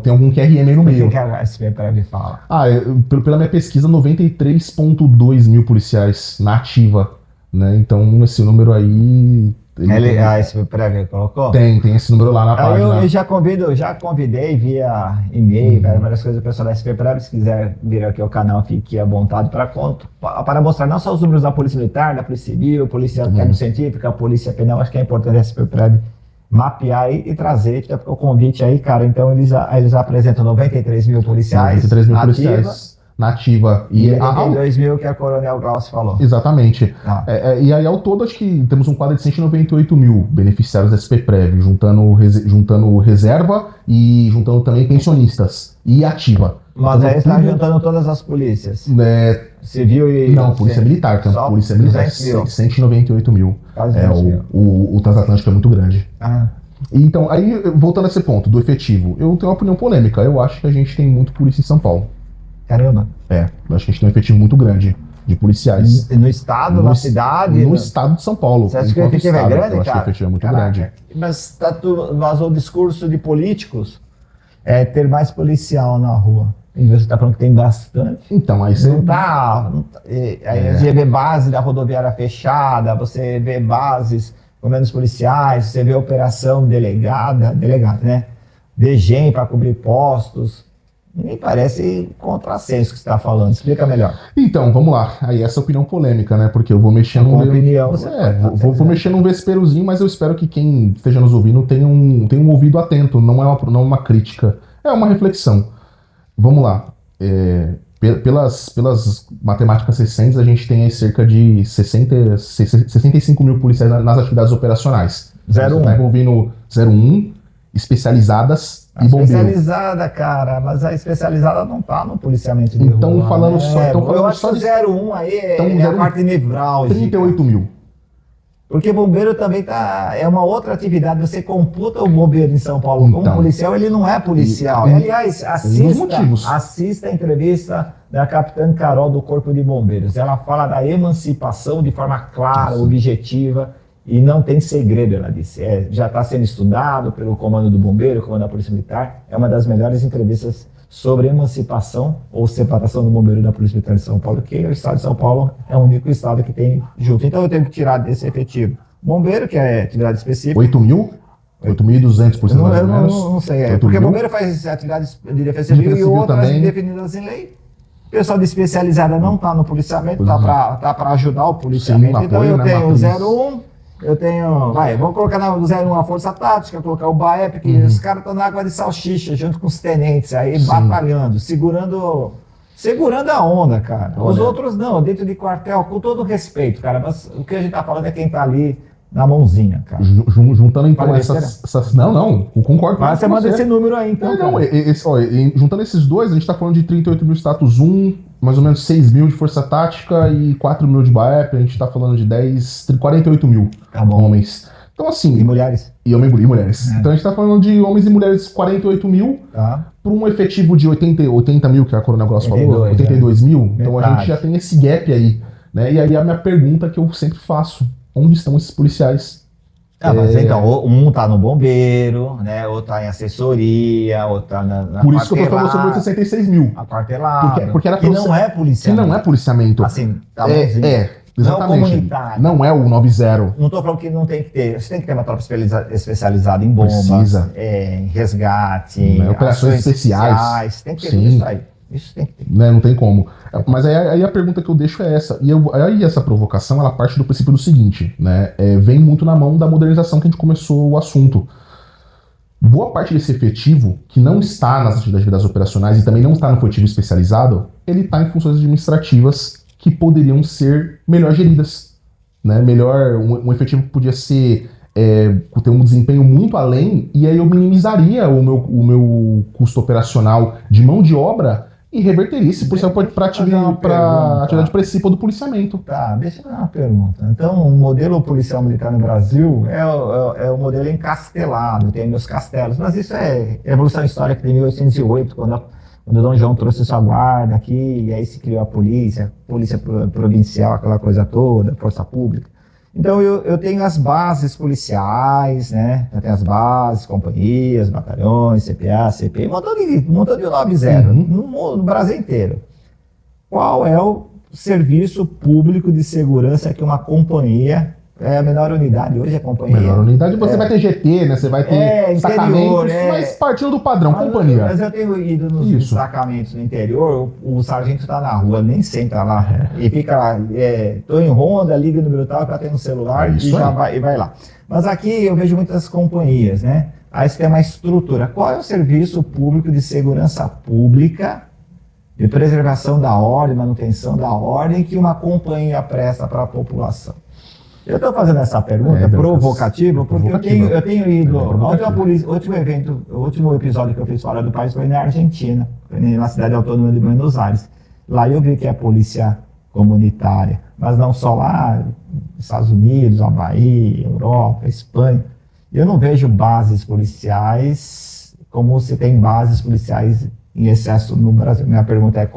tem algum QRM no meio. O que a SPPrev fala? Pela minha pesquisa, 93,2 mil policiais na ativa. Né? Então, esse número aí... A SPPrev colocou? Tem esse número lá na página. Eu já convidei via e-mail, várias coisas, o pessoal da SPPrev, se quiser vir aqui ao canal, fique à vontade para mostrar não só os números da Polícia Militar, da Polícia Civil, Polícia Técnico-Científica, Polícia Penal. Acho que é importante a SPPrev mapear e trazer, fica o convite aí, cara. Então, eles apresentam 93 mil policiais. 93 mil policiais. Nativa. E 82 mil que a Coronel Glaucia falou. Exatamente. E aí, ao todo, acho que temos um quadro de 198 mil beneficiários da SPPrev, juntando reserva e juntando também pensionistas e ativa. Mas aí está juntando todas as polícias. Civil e... Não, Polícia Militar. Polícia Militar, 198 mil. O Transatlântico é muito grande. Então, aí, voltando a esse ponto do efetivo, eu tenho uma opinião polêmica. Eu acho que a gente tem muito polícia em São Paulo. Caramba. Eu acho que a gente tem um efetivo muito grande de policiais. No estado, na cidade? No estado de São Paulo. Você acha que o efetivo é grande, eu acho que o efetivo é muito grande. Mas o discurso de políticos é ter mais policial na rua. E você está falando que tem bastante. Então, aí você... Aí você vê base da rodoviária fechada, você vê bases com menos policiais, você vê operação delegado, né? DGEM para cobrir postos. Me parece contrassenso o que você está falando. Explica melhor. Então, vamos lá. Aí essa opinião polêmica, né? Porque eu vou mexer num... vou mexer num vesperozinho, mas eu espero que quem esteja nos ouvindo tenha um ouvido atento. Não é uma crítica. É uma reflexão. Vamos lá. Pelas matemáticas recentes, a gente tem aí cerca de 65 mil policiais nas atividades operacionais. 01. Está envolvendo 01, especializadas e bombeiro. Especializada, cara, mas a especializada não tá no policiamento de então, rua. Falando só... eu acho que o 01 aí é a parte nevrálgica. 38 mil. Porque bombeiro também é uma outra atividade. Você computa o bombeiro em São Paulo como policial, ele não é policial. Aliás, assista a entrevista da capitã Carol do Corpo de Bombeiros. Ela fala da emancipação de forma clara, objetiva, e não tem segredo, ela disse. Já está sendo estudado pelo comando do bombeiro, comando da Polícia Militar. É uma das melhores entrevistas sobre emancipação ou separação do bombeiro da Polícia Militar de São Paulo, que o estado de São Paulo é o único estado que tem junto. Então eu tenho que tirar desse efetivo bombeiro, que é atividade específica. 8 mil? 8.200 por cento mais ou menos? Não sei, porque bombeiro faz atividades de defesa civil e outras definidas em lei. O pessoal de especializada não está no policiamento, está para ajudar o policiamento. Então eu tenho o 01 vamos colocar no 01 a Força Tática, colocar o BAEP, que os caras estão na água de salsicha, junto com os tenentes, aí batalhando, segurando a onda, cara. Os outros não, dentro de quartel, com todo respeito, cara, mas o que a gente tá falando é quem tá ali na mãozinha, cara. Juntando então essas. Não, eu concordo com você. Manda esse número aí, então. Juntando esses dois, a gente tá falando de 38 mil status 1, mais ou menos 6 mil de Força Tática e 4 mil de BAEP, a gente tá falando de 48 mil homens. Então, assim. E mulheres. E mulheres. Então a gente tá falando de homens e mulheres 48 mil, por um efetivo de 80 mil, que a Corona Gross falou, 82 mil. Então a gente já tem esse gap aí, né? E aí a minha pergunta que eu sempre faço: onde estão esses policiais? Mas então, um tá no bombeiro, né? Outro tá em assessoria, outro tá na Por isso que eu tô falando sobre os 66 mil. Aquartelado. Porque era que não é policiamento. Que não é policiamento. Assim, exatamente. Não comunitário. Não é o 90. Não tô falando que não tem que ter. Você tem que ter uma tropa especializada em bombas, em resgate, operações especiais. Tem que ter tudo isso aí. Isso tem que ter. Não tem como. Mas aí a pergunta que eu deixo é essa. Aí essa provocação, ela parte do princípio do seguinte, né? Vem muito na mão da modernização que a gente começou o assunto. Boa parte desse efetivo, que não está nas atividades operacionais e também não está no efetivo especializado, ele está em funções administrativas que poderiam ser melhor geridas, né? Um efetivo que podia ser ter um desempenho muito além, e aí eu minimizaria o meu custo operacional de mão de obra e reverteria esse policial para atividade principal do policiamento. Tá, deixa eu dar uma pergunta. Então, o modelo policial militar no Brasil é o modelo encastelado, tem meus castelos, mas isso é evolução histórica de 1808, quando Dom João trouxe sua guarda aqui, e aí se criou a polícia provincial, aquela coisa toda, força pública. Então eu tenho as bases policiais, né? Eu tenho as bases, companhias, batalhões, CPA, CP, um montão de 90 no Brasil inteiro. Qual é o serviço público de segurança que uma companhia, a menor unidade hoje é companhia? Menor unidade você vai ter GT, né? Você vai ter destacamentos, mas partindo do padrão, companhia. Mas eu tenho ido nos destacamentos no interior, o sargento está na rua, nem senta lá, e fica lá, tô em ronda, liga o número tal, que ela tem no celular e vai lá. Mas aqui eu vejo muitas companhias, né? Aí você tem uma estrutura. Qual é o serviço público de segurança pública, de preservação da ordem, manutenção da ordem, que uma companhia presta para a população? Eu estou fazendo essa pergunta provocativa porque eu tenho ido. O último episódio que eu fiz fora do país foi na Argentina, foi na cidade autônoma de Buenos Aires. Lá eu vi que é polícia comunitária, mas não só lá, Estados Unidos, Havaí, Europa, Espanha. Eu não vejo bases policiais como se tem bases policiais em excesso no Brasil. Minha pergunta é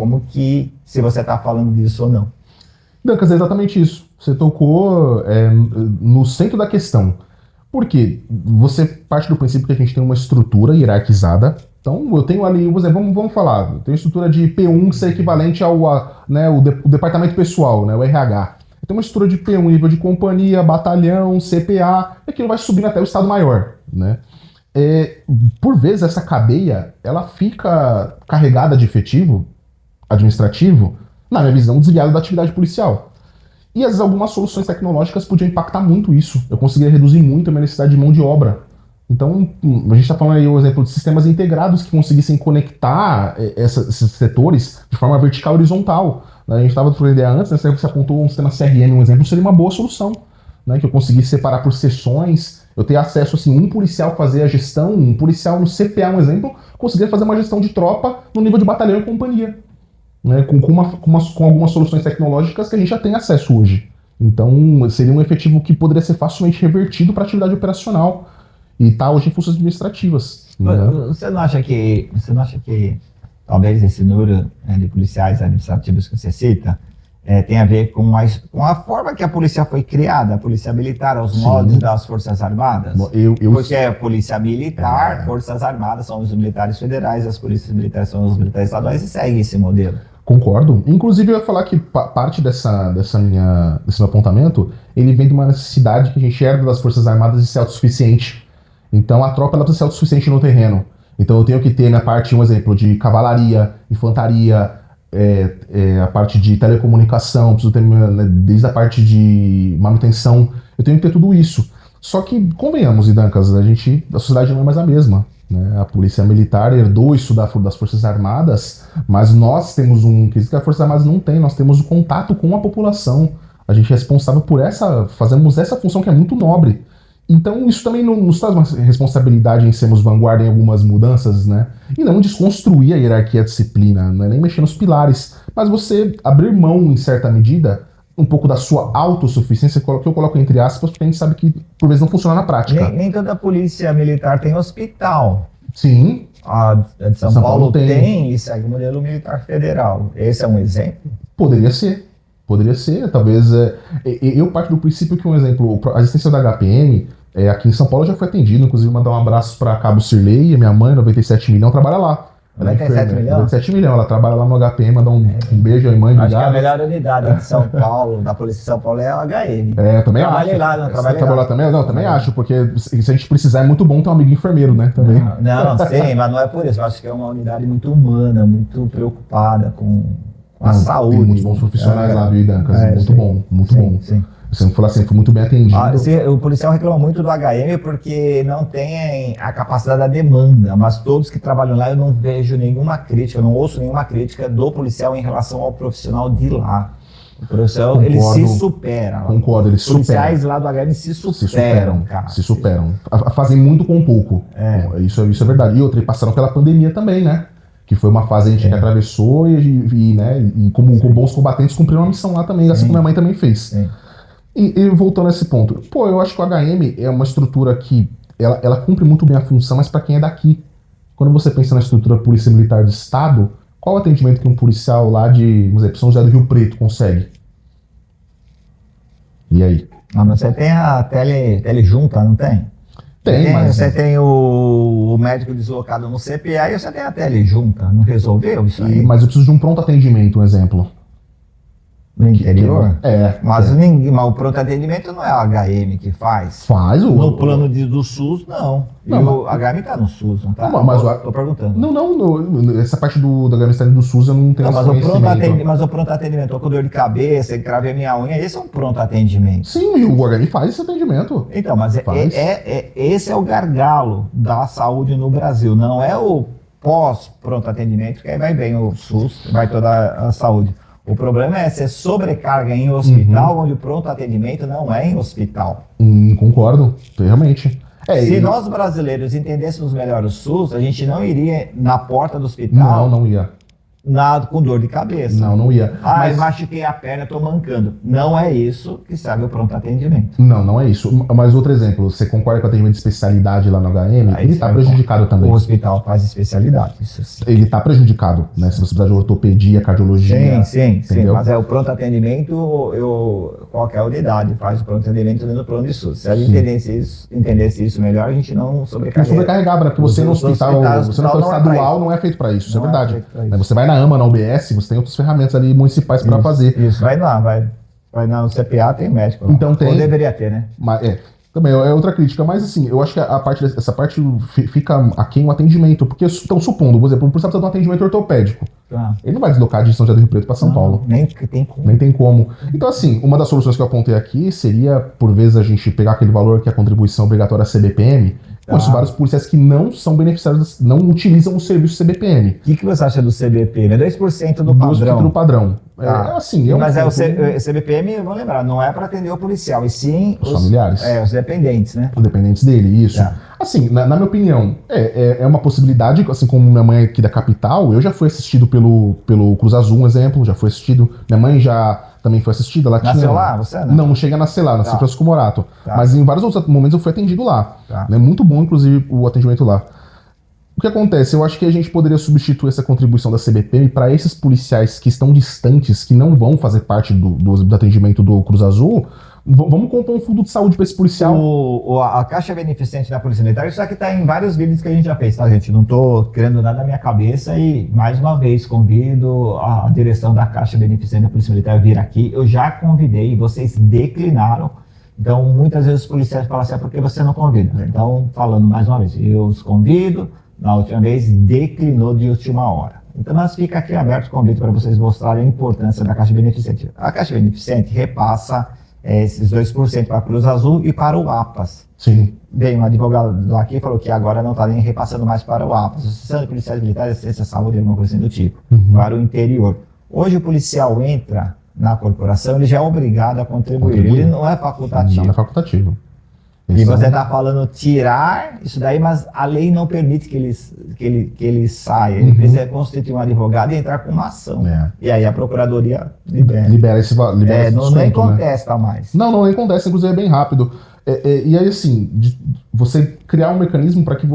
se você está falando disso ou não. Dancas, é exatamente isso. Você tocou no centro da questão. Por quê? Você parte do princípio que a gente tem uma estrutura hierarquizada. Então, eu tenho ali, vamos falar, eu tenho estrutura de P1 que é equivalente ao o departamento pessoal, né, o RH. Eu tenho uma estrutura de P1 nível de companhia, batalhão, CPA, e aquilo vai subindo até o Estado Maior, né? Por vezes, essa cadeia, ela fica carregada de efetivo administrativo, na minha visão, desviada da atividade policial. E às vezes algumas soluções tecnológicas podiam impactar muito isso. Eu conseguiria reduzir muito a minha necessidade de mão de obra. Então, a gente está falando aí, o exemplo de sistemas integrados que conseguissem conectar esses setores de forma vertical e horizontal. A gente estava falando ideia antes, né, você apontou um sistema CRM, um exemplo, seria uma boa solução. Né, que eu conseguisse separar por sessões, eu ter acesso, assim, um policial fazer a gestão, um policial no CPA, um exemplo, conseguiria fazer uma gestão de tropa no nível de batalhão e companhia. Né, com algumas soluções tecnológicas que a gente já tem acesso hoje. Então, seria um efetivo que poderia ser facilmente revertido para atividade operacional e está hoje em funções administrativas. Né? Você não acha que talvez esse número de policiais administrativos que você cita tem a ver com a forma que a polícia foi criada, a polícia militar, os moldes das Forças Armadas? Porque a polícia militar, Forças Armadas são os militares federais, as polícias militares são os militares estaduais e segue esse modelo. Concordo. Inclusive, eu ia falar que parte desse meu apontamento, ele vem de uma necessidade que a gente herda das Forças Armadas de ser autossuficiente. Então, a tropa ela precisa ser autossuficiente no terreno. Então, eu tenho que ter na parte, um exemplo, de cavalaria, infantaria, a parte de telecomunicação, preciso ter, né, desde a parte de manutenção eu tenho que ter tudo isso. Só que, convenhamos, Idancas, a sociedade não é mais a mesma. Né? A polícia militar herdou isso das Forças Armadas, mas nós temos um quesito que as Forças Armadas não têm, nós temos o contato com a população. A gente é responsável por fazemos essa função que é muito nobre. Então isso também nos traz uma responsabilidade em sermos vanguarda em algumas mudanças, né? E não desconstruir a hierarquia e a disciplina, não é nem mexer nos pilares, mas você abrir mão, em certa medida, um pouco da sua autossuficiência, que eu coloco entre aspas, porque a gente sabe que por vezes não funciona na prática. Nem toda polícia militar tem hospital. Sim. A de São Paulo tem e segue o modelo militar federal. Esse é um exemplo? Poderia ser, talvez. Eu parto do princípio que, um exemplo, a existência da HPM, aqui em São Paulo já foi atendido, inclusive mandar um abraço para Cabo Sirlei, minha mãe, 97 milhão, trabalha lá. 97 milhões? 97 milhões, ela trabalha lá no HPM, mandar um beijo à mãe. Acho que a melhor unidade de São Paulo, da Polícia de São Paulo, é a HM. Eu também acho. Trabalhei lá, não trabalhei lá. Lá também? Não, também acho, porque se a gente precisar é muito bom ter um amigo enfermeiro, né? Também. Não, sim, mas não é por isso. Eu acho que é uma unidade muito humana, muito preocupada com a saúde. Tem muitos bons profissionais lá, viu, Dancas? Muito bom, muito bom. Sim. Você me falou assim, foi muito bem atendido. O policial reclama muito do HM porque não tem a capacidade da demanda, mas todos que trabalham lá eu não vejo nenhuma crítica, eu não ouço nenhuma crítica do policial em relação ao profissional de lá. O policial, Concordo, ele se supera. Concordo, ele Os policiais lá do HM se superam, cara. Se superam. Fazem muito com pouco. Isso é verdade. E outra, e passaram pela pandemia também, né? Que foi uma fase que atravessou e como bons combatentes cumpriram uma missão lá também, assim como minha mãe também fez. Sim. E voltando a esse ponto, eu acho que o HM é uma estrutura que ela cumpre muito bem a função, mas para quem é daqui. Quando você pensa na estrutura Polícia Militar de Estado, qual o atendimento que um policial lá de, vamos dizer, São José do Rio Preto consegue? E aí? Mas você tem a telejunta, não tem? Mas... Você tem o médico deslocado no CPA e você tem a telejunta. Não resolveu isso aí? Mas eu preciso de um pronto atendimento, um exemplo. No interior? Mas o pronto atendimento não é a HM que faz. No plano do SUS, não. O HM está no SUS, não está? Estou perguntando. Não. Essa parte do HM está do SUS eu não tenho conhecimento. Mas o pronto atendimento, estou com dor de cabeça, cravei minha unha, esse é um pronto atendimento. Sim, e o HM faz esse atendimento. Então, mas esse é o gargalo da saúde no Brasil, não é o pós-pronto atendimento, que aí vai bem o SUS, vai toda a saúde. O problema é ser sobrecarga em hospital, onde o pronto atendimento não é em hospital. Concordo, realmente. Se nós brasileiros entendêssemos melhor o SUS, a gente não iria na porta do hospital. Não ia. Com dor de cabeça. Não ia. Mas machuquei a perna, estou mancando. Não é isso que serve o pronto atendimento. Não é isso. Mas outro exemplo, você concorda com o atendimento de especialidade lá no HM? Ele está prejudicado também. O hospital faz especialidade, isso sim. Ele está prejudicado, né? Se você precisar de ortopedia, cardiologia. Sim. Mas o pronto atendimento, qualquer unidade faz o pronto atendimento dentro do plano de SUS. Se a gente entendesse isso melhor, a gente não sobrecarregava. Não sobrecarregava, né? Porque você no hospital estadual não é feito para isso. Isso é verdade. Você vai na AMA, na UBS, você tem outras ferramentas ali municipais para fazer. Isso, vai no CPA, tem médico lá. Então tem. Ou deveria ter, né? Também é outra crítica, mas assim, eu acho que essa parte fica aquém o atendimento, porque estão supondo, por exemplo, o policial precisa de um atendimento ortopédico. Ele não vai deslocar de São José do Rio Preto para São Paulo. Nem tem como. Nem tem como. Então assim, uma das soluções que eu apontei aqui seria, por vezes, a gente pegar aquele valor que é a contribuição obrigatória CBPM, conheço vários policiais que não são beneficiários, não utilizam o serviço CBPM. O que você acha do CBPM? É 2% do padrão. 2% do padrão. Mas o CBPM, vamos lembrar, não é para atender o policial, e sim os familiares. Os dependentes, né? Os dependentes dele, isso. Assim, na minha opinião, é uma possibilidade, assim como minha mãe aqui da capital, eu já fui assistido pelo Cruz Azul, um exemplo, já fui assistido. Minha mãe já também foi assistida. Nasceu lá, você? Não cheguei a nascer lá, nasci em Francisco Morato. Mas em vários outros momentos eu fui atendido lá. É muito bom, inclusive, o atendimento lá. O que acontece? Eu acho que a gente poderia substituir essa contribuição da CBPM para esses policiais que estão distantes, que não vão fazer parte do atendimento do Cruz Azul. Vamos comprar um fundo de saúde para esse policial. A Caixa Beneficente da Polícia Militar, isso aqui está em vários vídeos que a gente já fez, tá, gente? Não estou criando nada na minha cabeça e, mais uma vez, convido a direção da Caixa Beneficente da Polícia Militar a vir aqui. Eu já convidei e vocês declinaram. Então, muitas vezes os policiais falam assim, por que você não convida? Então, falando mais uma vez, eu os convido. Na última vez, declinou de última hora. Então, mas fica aqui aberto o convite para vocês mostrarem a importância da Caixa Beneficente. A Caixa Beneficente repassa esses 2% para a Cruz Azul e para o APAS. Sim. Veio um advogado aqui e falou que agora não está nem repassando mais para o APAS, Associação de Policiais Militares, Assistência à Saúde, alguma coisa assim do tipo, para o interior. Hoje o policial entra na corporação, ele já é obrigado a contribuir. Ele não é facultativo. Não é facultativo. E você está falando tirar isso daí, mas a lei não permite que ele saia. Ele precisa constituir um advogado e entrar com uma ação. E aí a procuradoria libera esse não nem contesta mais. Não nem contesta, inclusive é bem rápido. E aí, assim, você criar um mecanismo para que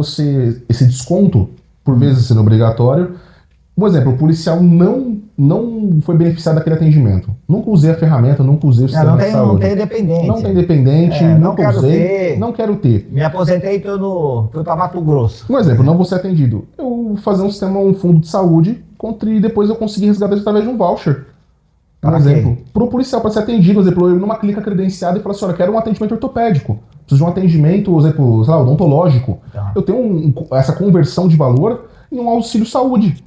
esse desconto, por vezes sendo obrigatório. Um exemplo, o policial não foi beneficiado daquele atendimento. Nunca usei a ferramenta, nunca usei o sistema de saúde. Não tem dependente. Não tem dependente, nunca usei, não quero ter. Me aposentei e fui para Mato Grosso. Um exemplo, não vou ser atendido. Eu vou fazer um fundo de saúde e depois eu conseguir resgatar isso através de um voucher. Por exemplo, para o policial, para ser atendido, por exemplo, eu ir numa clínica credenciada e falar assim, olha, eu quero um atendimento ortopédico. Preciso de um atendimento, por exemplo, sei lá, odontológico. Eu tenho essa conversão de valor em um auxílio saúde.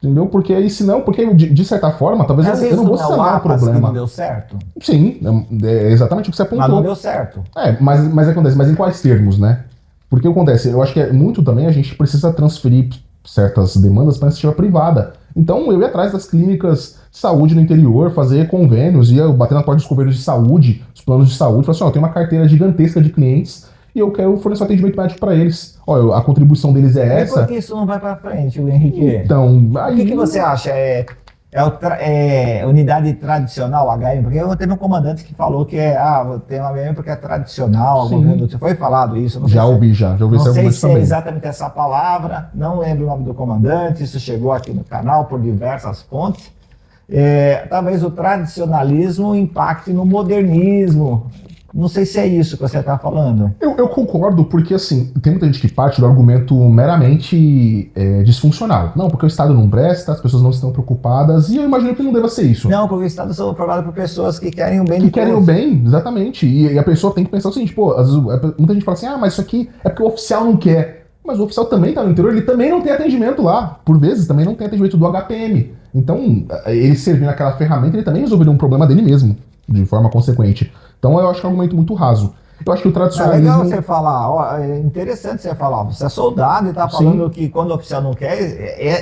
Entendeu? Porque aí, senão, de certa forma, talvez eu não vou sanar o problema. Não deu certo? Sim, é exatamente o que você apontou. Mas não deu certo. Mas acontece, mas em quais termos, né? Porque acontece, eu acho que muito também a gente precisa transferir certas demandas para a iniciativa privada. Então, eu ia atrás das clínicas de saúde no interior, fazer convênios, ia bater na porta dos governos de saúde, os planos de saúde, falar assim, ó, eu tenho uma carteira gigantesca de clientes e eu quero fornecer um atendimento médico para eles. Ó, a contribuição deles é essa. Por que isso não vai para frente, Henrique? Então, aí... O que você acha? É unidade tradicional, HM? Porque eu teve um comandante que falou que tem uma HM porque é tradicional. Você foi falado isso? Já ouvi esse argumento também. Não sei se é exatamente essa palavra, não lembro o nome do comandante, isso chegou aqui no canal por diversas fontes. Talvez o tradicionalismo impacte no modernismo. Não sei se é isso que você está falando. Eu concordo, porque assim, tem muita gente que parte do argumento meramente disfuncional. Não, porque o Estado não presta, as pessoas não estão preocupadas, e eu imagino que não deva ser isso. Não, porque o Estado são formados por pessoas que querem o bem de todos. Que querem o bem, exatamente. E a pessoa tem que pensar o seguinte, muita gente fala assim, mas isso aqui é porque o oficial não quer. Mas o oficial também está no interior, ele também não tem atendimento lá. Por vezes, também não tem atendimento do HPM. Então, ele servindo aquela ferramenta, ele também resolveria um problema dele mesmo, de forma consequente. Então eu acho que é um argumento muito raso. Eu acho que o tradicionalismo... É legal você falar, é interessante você falar, você é soldado e tá falando que quando o oficial não quer,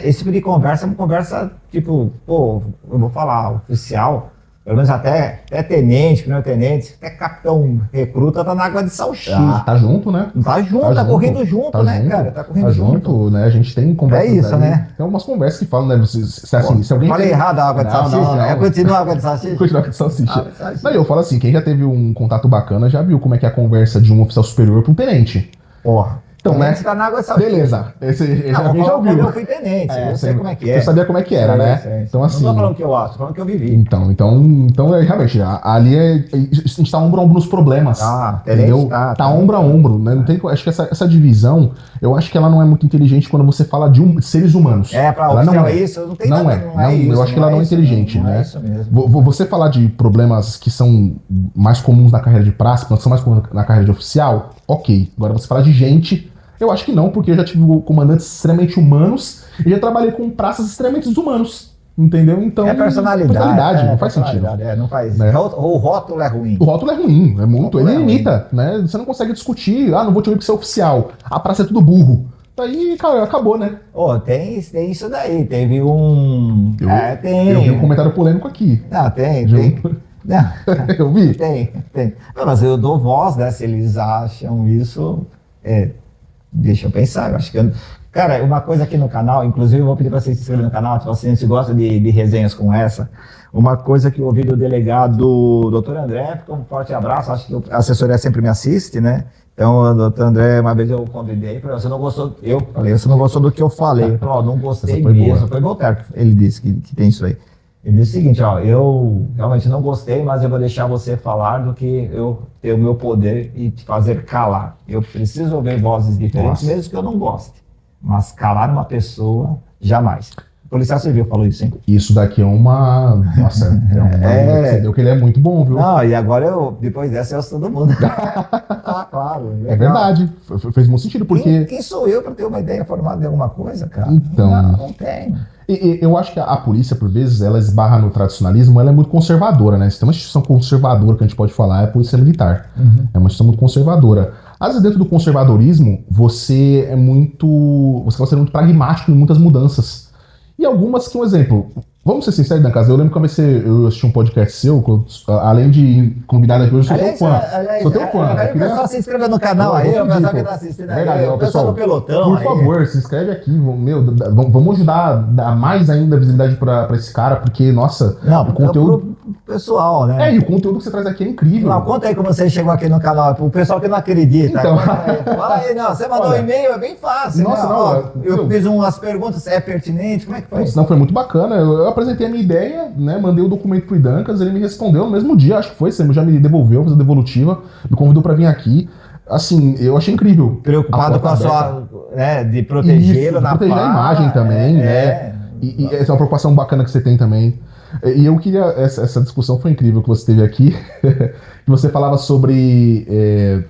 esse tipo de conversa é uma conversa tipo, eu vou falar, oficial, pelo menos até tenente, primeiro tenente, até capitão recruta tá na água de salsicha. Tá junto, né? Tá junto, tá correndo junto, né, cara? Tá correndo junto, né? A gente tem conversas. É isso, né? Tem algumas conversas que falam, né? Se alguém falei errado a água de salsicha? Não. Continua a água de salsicha? Continua a água de salsicha. Não, eu falo assim, quem já teve um contato bacana já viu como é que é a conversa de um oficial superior para um tenente. Porra. Então, né? Tá na água de salsicha. Beleza. Já ouviu. Eu fui tenente, eu sei como é que é. Você sabia como é que era, né? Então, assim... Não tô falando que eu acho, tô falando que eu vivi. Então realmente, ali a gente tá ombro a ombro nos problemas. Entendeu? Tá ombro a ombro, né? Não tem, acho que essa divisão, eu acho que ela não é muito inteligente quando você fala de seres humanos. Pra oficial isso, não tem nada. Eu acho que ela não é inteligente, né? É isso mesmo. Você falar de problemas que são mais comuns na carreira de praça, que são mais comuns na carreira de oficial, ok. Agora você falar de gente... Eu acho que não, porque eu já tive comandantes extremamente humanos e já trabalhei com praças extremamente desumanos. Entendeu? Então. Personalidade. Não faz sentido. Não faz. Né? O rótulo é ruim. O rótulo é ruim, é muito. Ele limita, né? Você não consegue discutir. Não vou te ouvir que você é oficial. A praça é tudo burro. Daí, cara, acabou, né? Tem isso daí. Teve um. Eu vi um comentário polêmico aqui. Tem. Não, eu vi. Tem. Não, mas eu dou voz, né? Se eles acham isso. Deixa eu pensar, eu acho que... Cara, uma coisa aqui no canal, inclusive eu vou pedir para vocês se inscreverem no canal, se vocês gostam de resenhas como essa, uma coisa que eu ouvi do delegado Dr. André, fica um forte abraço, acho que a assessoria sempre me assiste, né? Então, o Dr. André, uma vez eu convidei, falei, você não gostou, você não gostou do que eu falei. Ele falou, não gostei mesmo, foi Voltaire, ele disse que tem isso aí. Ele disse o seguinte, eu realmente não gostei, mas eu vou deixar você falar do que eu ter o meu poder e te fazer calar. Eu preciso ouvir vozes diferentes, mesmo que eu não goste. Mas calar uma pessoa, jamais. policial civil falou isso, hein? Isso daqui é uma... Nossa, é uma... Você deu que ele é muito bom, viu? Não, e agora depois dessa eu ouço todo mundo. Claro. Legal. É verdade. Fez muito sentido, porque... Quem sou eu para ter uma ideia formada em alguma coisa, cara? Então... Não tenho. Eu acho que a polícia, por vezes, ela esbarra no tradicionalismo, ela é muito conservadora, né? Se tem uma instituição conservadora que a gente pode falar, é a polícia militar. É uma instituição muito conservadora. Às vezes, dentro do conservadorismo, você acaba sendo muito pragmático em muitas mudanças. E algumas que, um exemplo, vamos ser sinceros, Dan Casa, eu lembro que eu assisti um podcast seu, além de convidado aqui hoje, eu sou teu fã. Sou teu fã. O pessoal se inscreva no canal aí, o pessoal que tá assistindo aí, o pessoal do pelotão. Por favor, se inscreve aqui, vamos ajudar a dar mais ainda visibilidade pra esse cara, porque, nossa, o conteúdo... pessoal, né? E o conteúdo que você traz aqui é incrível. Não, conta aí como você chegou aqui no canal, o pessoal que não acredita. Então... Fala aí, você mandou um e-mail, é bem fácil. Nossa, né? Eu fiz umas perguntas, é pertinente, como é que foi? Não, foi muito bacana. Eu apresentei a minha ideia, né? Mandei o documento pro Idancas, ele me respondeu no mesmo dia, acho que foi, você já me devolveu, fez a devolutiva, me convidou pra vir aqui. Assim, eu achei incrível. Preocupado com a sua, né, de protegê-lo na proteger a imagem também, né? E essa é uma preocupação bacana que você tem também. E eu queria, essa discussão foi incrível que você teve aqui, que você falava sobre,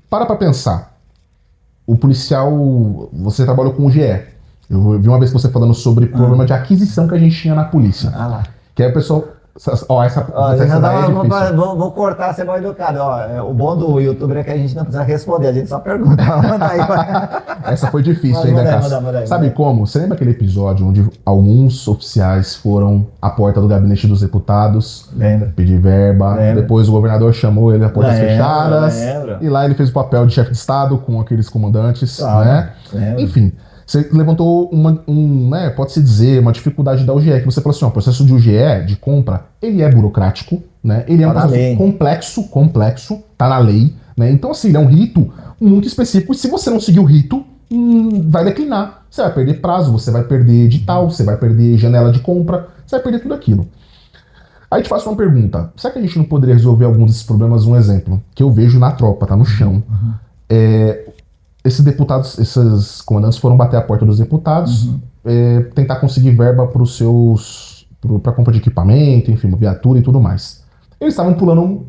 para pensar, o policial, você trabalhou com o GE, eu vi uma vez você falando sobre problema de aquisição que a gente tinha na polícia, que aí o pessoal... Vou cortar, ser mal educado. O bom do youtuber é que a gente não precisa responder, a gente só pergunta. Essa foi difícil ainda, Cássio. Sabe como? Você lembra aquele episódio onde alguns oficiais foram à porta do gabinete dos deputados pedir verba, depois o governador chamou ele a portas fechadas, e lá ele fez o papel de chefe de estado com aqueles comandantes, né? Enfim. Você levantou pode-se dizer, uma dificuldade da UGE, que você falou assim, o processo de UGE, de compra, ele é burocrático, né? Ele é um processo complexo, tá na lei, né? Então, assim, ele é um rito muito específico, e se você não seguir o rito, vai declinar. Você vai perder prazo, você vai perder edital, você vai perder janela de compra, você vai perder tudo aquilo. Aí te faço uma pergunta, será que a gente não poderia resolver alguns desses problemas? Um exemplo, que eu vejo na tropa, tá no chão. Esses deputados, esses comandantes foram bater a porta dos deputados, tentar conseguir verba para compra de equipamento, enfim, viatura e tudo mais. Eles estavam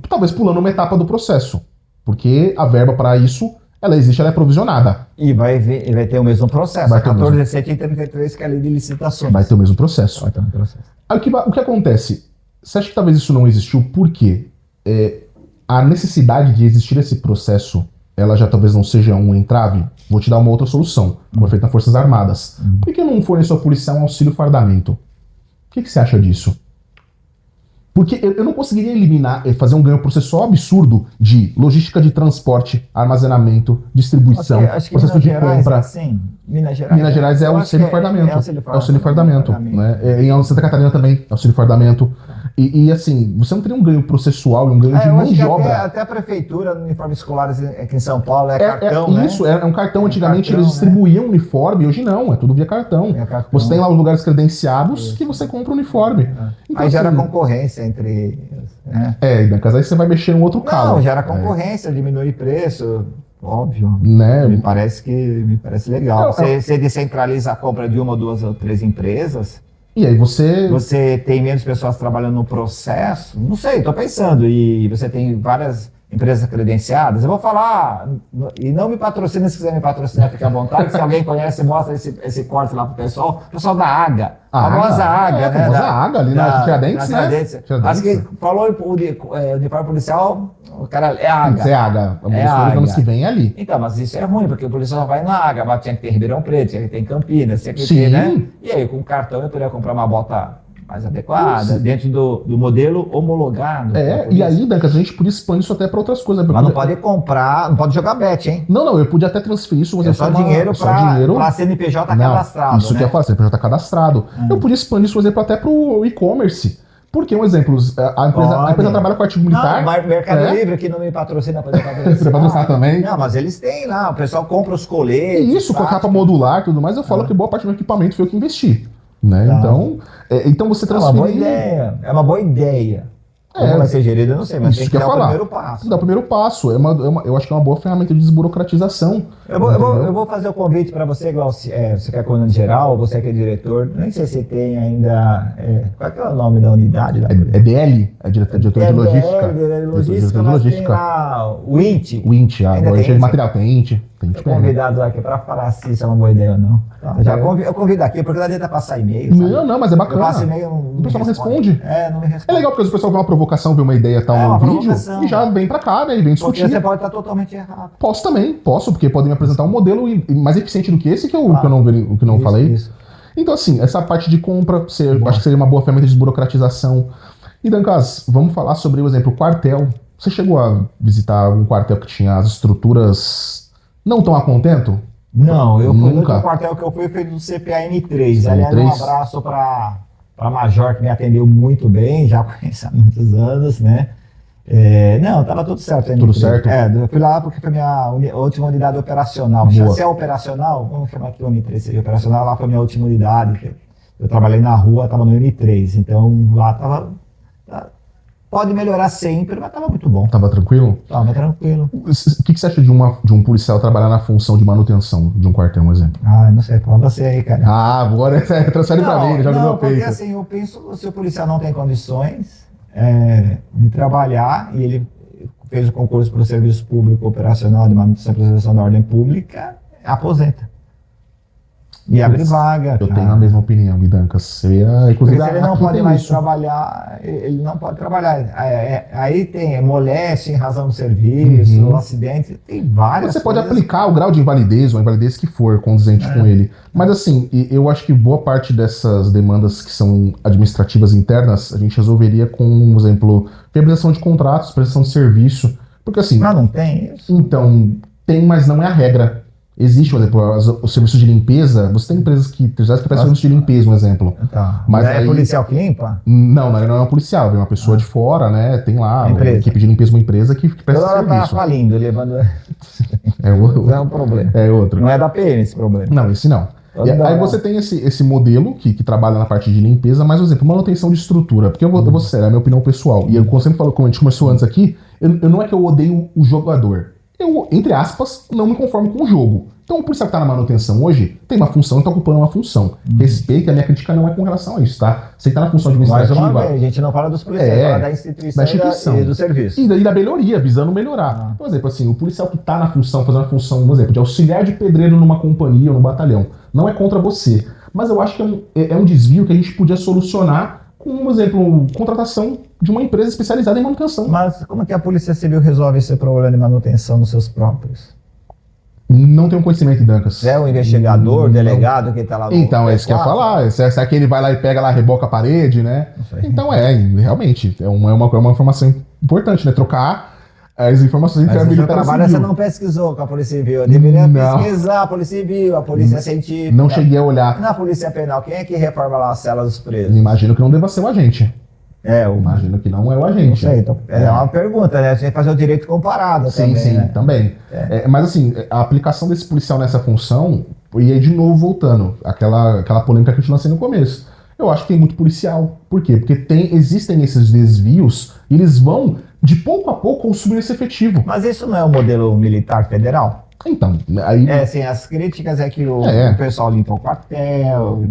talvez pulando uma etapa do processo, porque a verba para isso, ela existe, ela é provisionada. E vai ter o mesmo processo, 14.733, que é a lei de licitações. Vai ter o mesmo processo. Aí o que acontece? Você acha que talvez isso não existiu? Por quê? A necessidade de existir esse processo, ela já talvez não seja um entrave. Vou te dar uma outra solução, como é feito nas Forças Armadas. Por que não fornecer ao policial um auxílio fardamento? O que você acha disso? Porque eu não conseguiria fazer um ganho processual absurdo de logística de transporte, armazenamento, distribuição, processo de compra. Minas Gerais é o auxílio fardamento. É auxílio fardamento. Né? Em Santa Catarina também, auxílio fardamento. E assim, você não teria um ganho processual e um ganho de mão de obra. Até a prefeitura, no uniforme escolar aqui em São Paulo, cartão, né? Isso, é um cartão. Antigamente eles distribuíam uniforme, hoje não, é tudo via cartão. Você tem lá os lugares credenciados que você compra o uniforme. Então, aí gera concorrência entre... Né? Aí você vai mexer em outro calo. Não, gera concorrência, diminui preço... Óbvio, né? Me parece legal. Você descentraliza a compra de uma, duas ou três empresas. E aí você tem menos pessoas trabalhando no processo. Não sei, tô pensando. E você tem várias empresas credenciadas. Eu vou falar, e não me patrocina, se quiser me patrocinar, fique à vontade. Se alguém conhece, mostra esse corte lá pro pessoal. O pessoal da AGA. A famosa AGA, né? A famosa AGA ali na Tiradentes, né? Acho que falou o uniforme policial, o cara é AGA. É AGA. Os anos que vem é ali. Então, mas isso é ruim, porque o policial vai na AGA, mas tinha que ter Ribeirão Preto, tinha que ter em Campinas, tinha que ter, né? E aí, com o cartão, eu poderia comprar uma bota mais adequada, dentro do modelo homologado. E aí, Dancas, a gente podia expandir isso até para outras coisas. Mas não pode comprar, não pode jogar bet, hein? Não, eu podia até transferir isso. Só dinheiro para CNPJ cadastrado. Isso que eu ia falar, CNPJ cadastrado. Eu podia expandir isso, por exemplo, até para o e-commerce. Porque, um exemplo, a empresa trabalha com artigo militar. Não, Mercado Livre aqui não me patrocina para patrocinar também. Não, mas eles têm lá, o pessoal compra os coletes. Isso, com a capa modular e tudo mais, eu falo que boa parte do equipamento foi eu que investi. Né? Então você transferir... É uma boa ideia. Como vai ser gerido, eu não sei, mas tem que dar o primeiro passo. Dar o primeiro passo. Eu acho que é uma boa ferramenta de desburocratização. Eu vou fazer o convite para você, igual você que é comandante geral, você que é diretor, nem sei se tem ainda. Qual é o nome da unidade? É DL, é diretor de logística. DL, logística, mas tem lá o INT. O INT, a logística de material, tem INT. Convidados aqui para falar se isso é uma boa ideia ou não. Eu convido aqui, porque lá dentro é passar e-mail. Não, mas é bacana. Eu passo e-mail, o pessoal não responde. Não me responde. É legal porque o pessoal vê uma provocação, vê uma ideia tal no vídeo e já vem pra cá, né? E vem discutir. Porque você pode estar totalmente errado. Posso, porque podem me apresentar um modelo mais eficiente do que esse que eu não falei. Isso. Então, assim, essa parte de compra, acho que seria uma boa ferramenta de desburocratização. E, Dancas, vamos falar sobre, por exemplo, o quartel. Você chegou a visitar um quartel que tinha as estruturas não tão a contento? Não, eu fui no último quartel que eu fui do CPAM3. Aliás, um abraço para Major, que me atendeu muito bem, já conheço há muitos anos, né? Não, tava tudo certo. Tudo certo? Eu fui lá porque foi a minha última unidade operacional. Se é operacional, vamos chamar aqui o M3 seja operacional, lá foi a minha última unidade. Eu trabalhei na rua, tava no M3, então lá tava... Pode melhorar sempre, mas tava muito bom. Tava tranquilo? Tava tranquilo. O que você acha de um policial trabalhar na função de manutenção de um quartel, um exemplo? Não sei, fala você aí, cara. Agora transfere pra mim, joga no meu peito. Porque assim, eu penso, se o policial não tem condições de trabalhar, e ele fez o concurso para o serviço público operacional de manutenção e preservação da ordem pública, aposenta. E abre vaga. Eu tenho a mesma opinião, Dancas. Porque se ele não pode mais trabalhar, ele não pode trabalhar. Aí tem moléstia em razão do serviço, acidente, tem várias Você coisas. pode aplicar o grau de invalidez, ou a invalidez que for condizente com ele. Mas assim, eu acho que boa parte dessas demandas que são administrativas internas, a gente resolveria com, por exemplo, viabilização de contratos, prestação de serviço. Porque assim... Mas não tem isso? Então, tem, mas não é a regra. Existe, por exemplo, os serviços de limpeza. Você tem empresas que prestam serviço de limpeza, um exemplo. Tá. Mas é policial que limpa? Não é um policial, é uma pessoa de fora, né? Tem lá uma equipe de limpeza, uma empresa que presta serviço. Ela tá falindo, levando... Não é um problema. É outro. Não é da PM esse problema. Não, esse não. Aí você tem esse modelo que trabalha na parte de limpeza, mas, por exemplo, manutenção de estrutura. Porque eu vou ser, é a minha opinião pessoal. E eu sempre falo, como a gente começou antes aqui, não é que eu odeio o jogador. Eu, entre aspas, não me conformo com o jogo. Então, o policial que tá na manutenção hoje tem uma função e tá ocupando uma função. Respeita, a minha crítica não é com relação a isso, tá? Você tá na função administrativa... Mais uma vez, a gente não fala dos policiais, fala da instituição e do serviço. E da melhoria, visando melhorar. Por exemplo, assim, o policial que tá na função, fazendo a função, por exemplo, de auxiliar de pedreiro numa companhia ou num batalhão, não é contra você. Mas eu acho que é um desvio que a gente podia solucionar com, por exemplo, contratação de uma empresa especializada em manutenção. Mas como que a Polícia Civil resolve esse problema de manutenção nos seus próprios? Não tenho conhecimento, Dancas. É o investigador, delegado que tá lá no... Então, é isso que eu ia falar. Será que ele vai lá e pega lá, reboca a parede, né? Então realmente, é uma informação importante, né? Trocar as informações entre a milícia civil. Você não pesquisou com a Polícia Civil. Eu deveria pesquisar a Polícia Civil, a Polícia Científica. Não cheguei a olhar. Na Polícia Penal, quem é que reforma lá as celas dos presos? Imagino que não deva ser o agente. Eu imagino que não é o agente. Não sei, então, é uma pergunta, né? Você tem que fazer o direito comparado também. Sim, né? Também. Mas assim, a aplicação desse policial nessa função, e aí de novo voltando, aquela polêmica que eu te lancei no começo. Eu acho que tem muito policial. Por quê? Porque existem esses desvios e eles vão, de pouco a pouco, consumir esse efetivo. Mas isso não é o modelo militar federal? Então, aí... Assim, as críticas é que o pessoal limpa o quartel,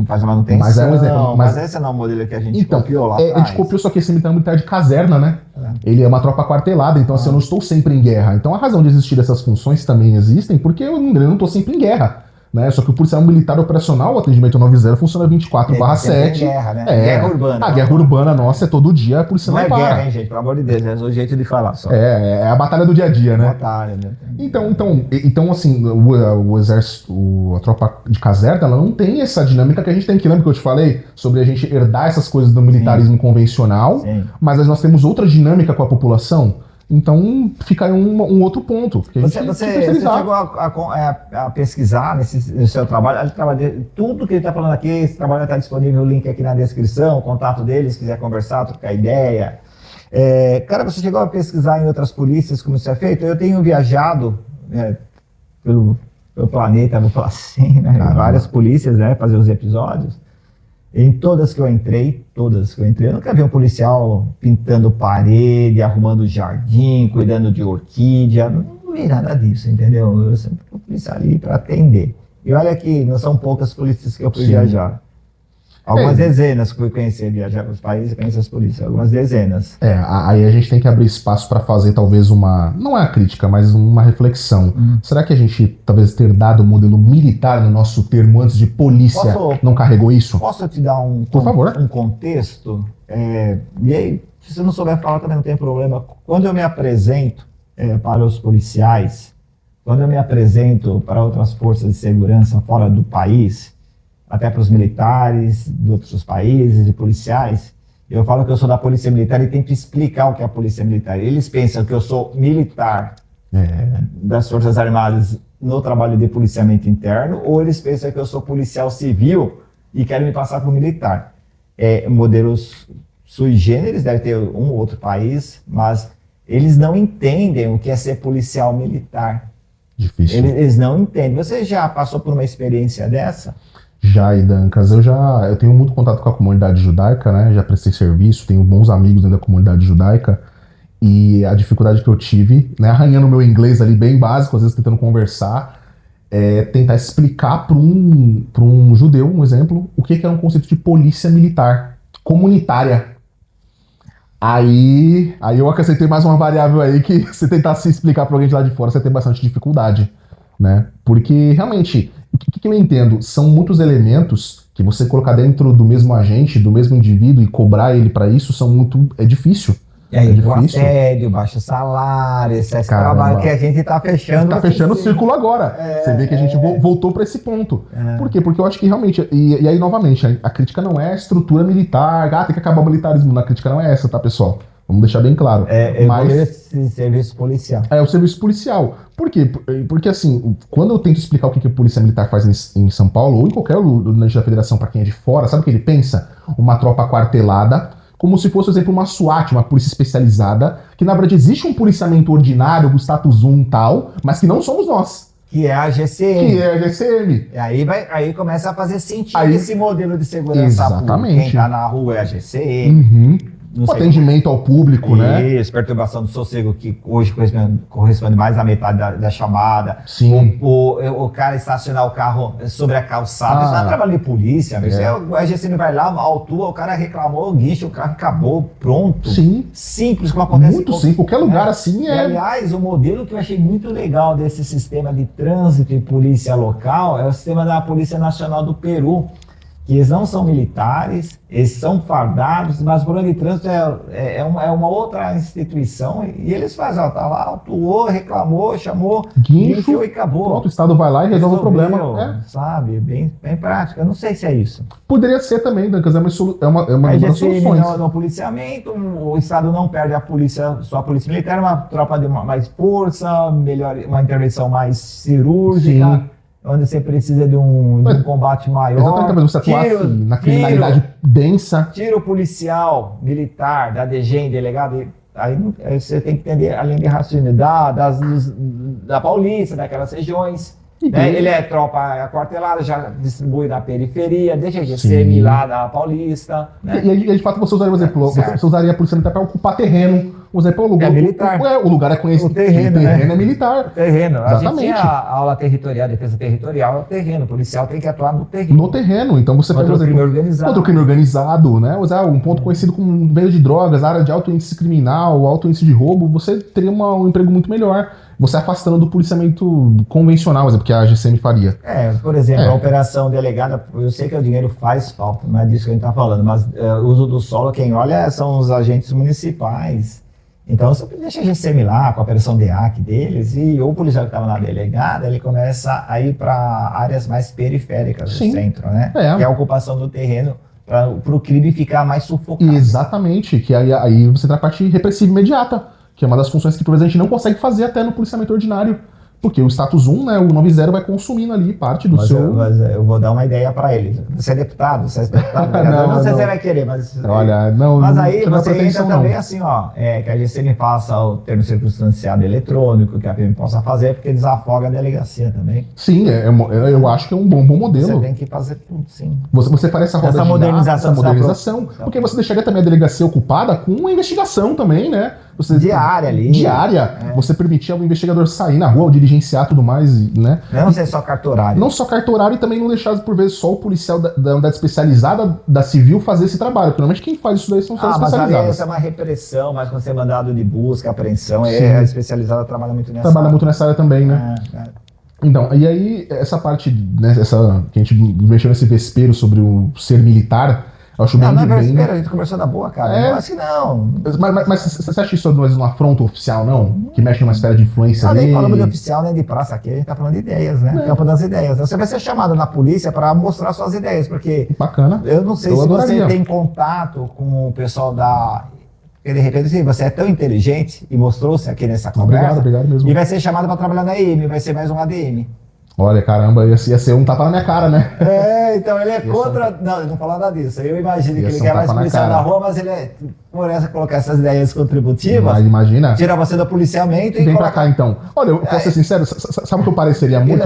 faz a manutenção, mas é um exemplo, mas esse não é o modelo que a gente copiou lá atrás. A gente copiou, só que esse militar de caserna, né? Ele é uma tropa quartelada, então assim, eu não estou sempre em guerra. Então a razão de existir dessas funções também existem, porque eu não estou sempre em guerra. Né? Só que o policial militar operacional, o atendimento 90 funciona 24/7. Guerra, né? Guerra urbana. A guerra urbana nossa é todo dia, a polícia não para. Não é guerra, hein, gente? Pelo amor de Deus, é o jeito de falar só. É a batalha do dia a dia, né? Batalha, né? Então assim, o exército, a tropa de caserna, ela não tem essa dinâmica que a gente tem. Que lembra que eu te falei sobre a gente herdar essas coisas do militarismo convencional, mas nós temos outra dinâmica com a população. Então, fica aí um outro ponto. Você chegou a pesquisar no seu trabalho, tudo que ele está falando aqui, esse trabalho está disponível, o link aqui na descrição, o contato dele, se quiser conversar, trocar ideia. Cara, você chegou a pesquisar em outras polícias como isso é feito? Eu tenho viajado pelo planeta, vou falar assim, né? Várias polícias, né? Fazer os episódios. Em todas que eu entrei, eu nunca vi um policial pintando parede, arrumando jardim, cuidando de orquídea, não vi nada disso, entendeu? Eu sempre fui policial ali para atender. E olha que não são poucas polícias que eu fui viajar. Algumas dezenas que fui conhecer, viajar para os países e conhecer as polícias, algumas dezenas. Aí a gente tem que abrir espaço para fazer talvez não é uma crítica, mas uma reflexão. Será que a gente, talvez ter dado o modelo militar no nosso termo antes de polícia, não carregou isso? Posso te dar Por favor. um contexto? E aí, se você não souber falar também não tem problema. Quando eu me apresento para os policiais, quando eu me apresento para outras forças de segurança fora do país, até para os militares de outros países e policiais, eu falo que eu sou da Polícia Militar e tento explicar o que é a Polícia Militar. Eles pensam que eu sou militar das Forças Armadas no trabalho de policiamento interno, ou eles pensam que eu sou policial civil e querem me passar para o militar. Modelos sui generis, deve ter um ou outro país, mas eles não entendem o que é ser policial militar. Difícil. Eles não entendem. Você já passou por uma experiência dessa? Já, Idancas, eu tenho muito contato com a comunidade judaica, né? Já prestei serviço, tenho bons amigos dentro da comunidade judaica, e a dificuldade que eu tive, né, arranhando o meu inglês ali bem básico, às vezes tentando conversar, tentar explicar para um judeu, um exemplo, o que é um conceito de polícia militar comunitária. Aí eu acrescentei mais uma variável aí que você tentar se explicar para alguém de lá de fora, você tem bastante dificuldade, né? Porque realmente, o que eu entendo? São muitos elementos que você colocar dentro do mesmo agente, do mesmo indivíduo e cobrar ele para isso é difícil. O assédio, baixo salário, excesso de trabalho que a gente tá fechando. Tá fechando o círculo agora. Você vê que a gente voltou para esse ponto. Por quê? Porque eu acho que realmente, e aí novamente, a crítica não é a estrutura militar, tem que acabar o militarismo. A crítica não é essa, tá, pessoal? Vamos deixar bem claro. Mas esse serviço policial. O serviço policial. Por quê? Porque assim, quando eu tento explicar o que a polícia militar faz em São Paulo, ou em qualquer lugar da federação, para quem é de fora, sabe o que ele pensa? Uma tropa quartelada, como se fosse, por exemplo, uma SWAT, uma polícia especializada, que na verdade existe um policiamento ordinário, o status 1 tal, mas que não somos nós. Que é a GCM. Aí começa a fazer sentido esse modelo de segurança pública. Quem tá na rua é a GCM. O atendimento ao público, né? Isso, perturbação do sossego, que hoje corresponde mais à metade da chamada. Sim. O cara estacionar o carro sobre a calçada. Isso não é trabalho de polícia, a GCM vai lá, autua, o cara reclamou, guincha, o carro acabou, pronto. Sim. Simples, como acontece. Muito simples, qualquer lugar assim E, aliás, o modelo que eu achei muito legal desse sistema de trânsito e polícia local é o sistema da Polícia Nacional do Peru. Que eles não são militares, eles são fardados, mas o problema de trânsito é uma outra instituição e eles fazem, tá lá, autuou, reclamou, chamou, guincho e acabou. Pronto, o Estado vai lá e resolve o problema. Sabe, bem prático. Eu não sei se é isso. Poderia ser também, Dancas, é uma das soluções. No policiamento, o Estado não perde só a polícia militar, uma tropa de mais força, uma intervenção mais cirúrgica. Sim. Onde você precisa de um combate maior. Exatamente, você atuar assim, na criminalidade densa. Tira o policial militar, da DGEM, delegado, aí você tem que entender a linha de raciocínio da Paulista, daquelas regiões. Né? Ele é tropa quartelada, já distribui na periferia, deixa de ser lá da Paulista. Né? E de fato você usaria, por exemplo, você usaria a polícia militar para ocupar terreno. Por exemplo, o lugar, militar. O lugar é conhecido. O terreno é militar. O terreno. Exatamente. A gente tinha a aula territorial, a defesa territorial é o terreno. O policial tem que atuar no terreno. No terreno. Então você contra o crime organizado. Contra o crime organizado, né? Um ponto conhecido como veio de drogas, área de alto índice criminal, alto índice de roubo, você teria um emprego muito melhor. Você afastando do policiamento convencional, porque a GCM faria. Por exemplo, a operação delegada, eu sei que o dinheiro faz falta, não é disso que a gente está falando, mas o uso do solo, quem olha são os agentes municipais. Então, você deixa a GCM lá com a operação DEAC deles e o policial que estava na delegada, ele começa a ir para áreas mais periféricas do centro, né? Que é a ocupação do terreno para o crime ficar mais sufocado. Exatamente, que aí você tem a parte repressiva imediata, que é uma das funções que, por exemplo, a gente não consegue fazer até no policiamento ordinário, Porque o status 1, né, o 90 vai consumindo ali parte do seu... Mas eu vou dar uma ideia para ele. Você é deputado, vereador, não sei se você vai querer, mas... Olha, não... Mas aí não você entra também não. assim, ó, que a GCM faça o termo circunstanciado eletrônico, que a PM possa fazer, porque desafoga a delegacia também. Sim, eu acho que é um bom modelo. Você tem que fazer tudo, sim. Você faz essa roda essa de modernização, porque você deixaria também a delegacia ocupada com uma investigação também, né? Diária ali. Diária. Você permitia o investigador sair na rua, diligenciar tudo mais, né? Não ser só cartorário. Não só cartorário e também não deixar, por vezes, só o policial da unidade especializada da civil fazer esse trabalho. Porque normalmente quem faz isso daí são pessoas especializadas. Mas essa é uma repressão, mas quando você é mandado de busca, apreensão, a especializada trabalha muito nessa área. Trabalha muito nessa área também, né? Então, e aí, essa parte, né, que a gente mexeu nesse vespeiro sobre o ser militar, eu acho bem... Não, a gente conversou da boa, cara. Não acho que não. Mas você acha isso não afronta oficial, não? Que mexe numa esfera de influência ali? Não, nem falamos de ali? oficial, nem de praça aqui, a gente tá falando de ideias, né? Campo das ideias. Você vai ser chamado na polícia para mostrar suas ideias, porque... Bacana. Eu não sei se você tem contato com o pessoal da... Porque de repente assim, você é tão inteligente e mostrou-se aqui nessa conversa. Obrigado mesmo. E vai ser chamado para trabalhar na EM, vai ser mais um ADM. Olha, caramba, ia ser um tapa na minha cara, né? Então ele é contra... Não, ele não fala nada disso. Eu imagino que ele quer mais policial na rua, mas ele é por colocar essas ideias contributivas. Mas imagina. Tira você do policiamento e vem pra cá, então. Olha, eu posso ser sincero, sabe o que eu pareceria muito?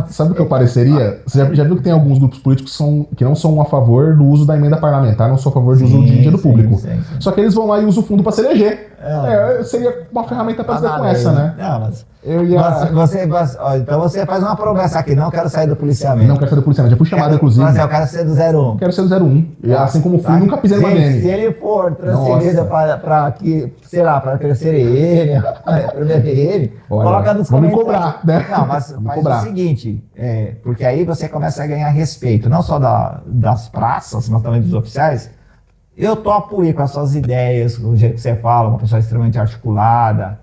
Sabe o que eu pareceria? Você já viu que tem alguns grupos políticos que não são a favor do uso da emenda parlamentar, não são a favor do uso do dinheiro público. Sim. Só que eles vão lá e usam o fundo pra se eleger. Seria uma ferramenta pra fazer com essa, né? Não, mas... então você faz uma promessa aqui, não quero sair do policiamento. Não quero sair do policiamento, já fui chamado, inclusive. Mas eu quero ser do 01. Quero ser do 01. Assim como fui, nunca pisei numa DM. Se ele for transferido para que, sei lá, para terceira EM, primeira EM, coloca nos comentários. Vamos cobrar, né? Não, mas faz o seguinte, porque aí você começa a ganhar respeito, não só das praças, mas também dos oficiais. Eu topo ir com as suas ideias, com o jeito que você fala, uma pessoa extremamente articulada,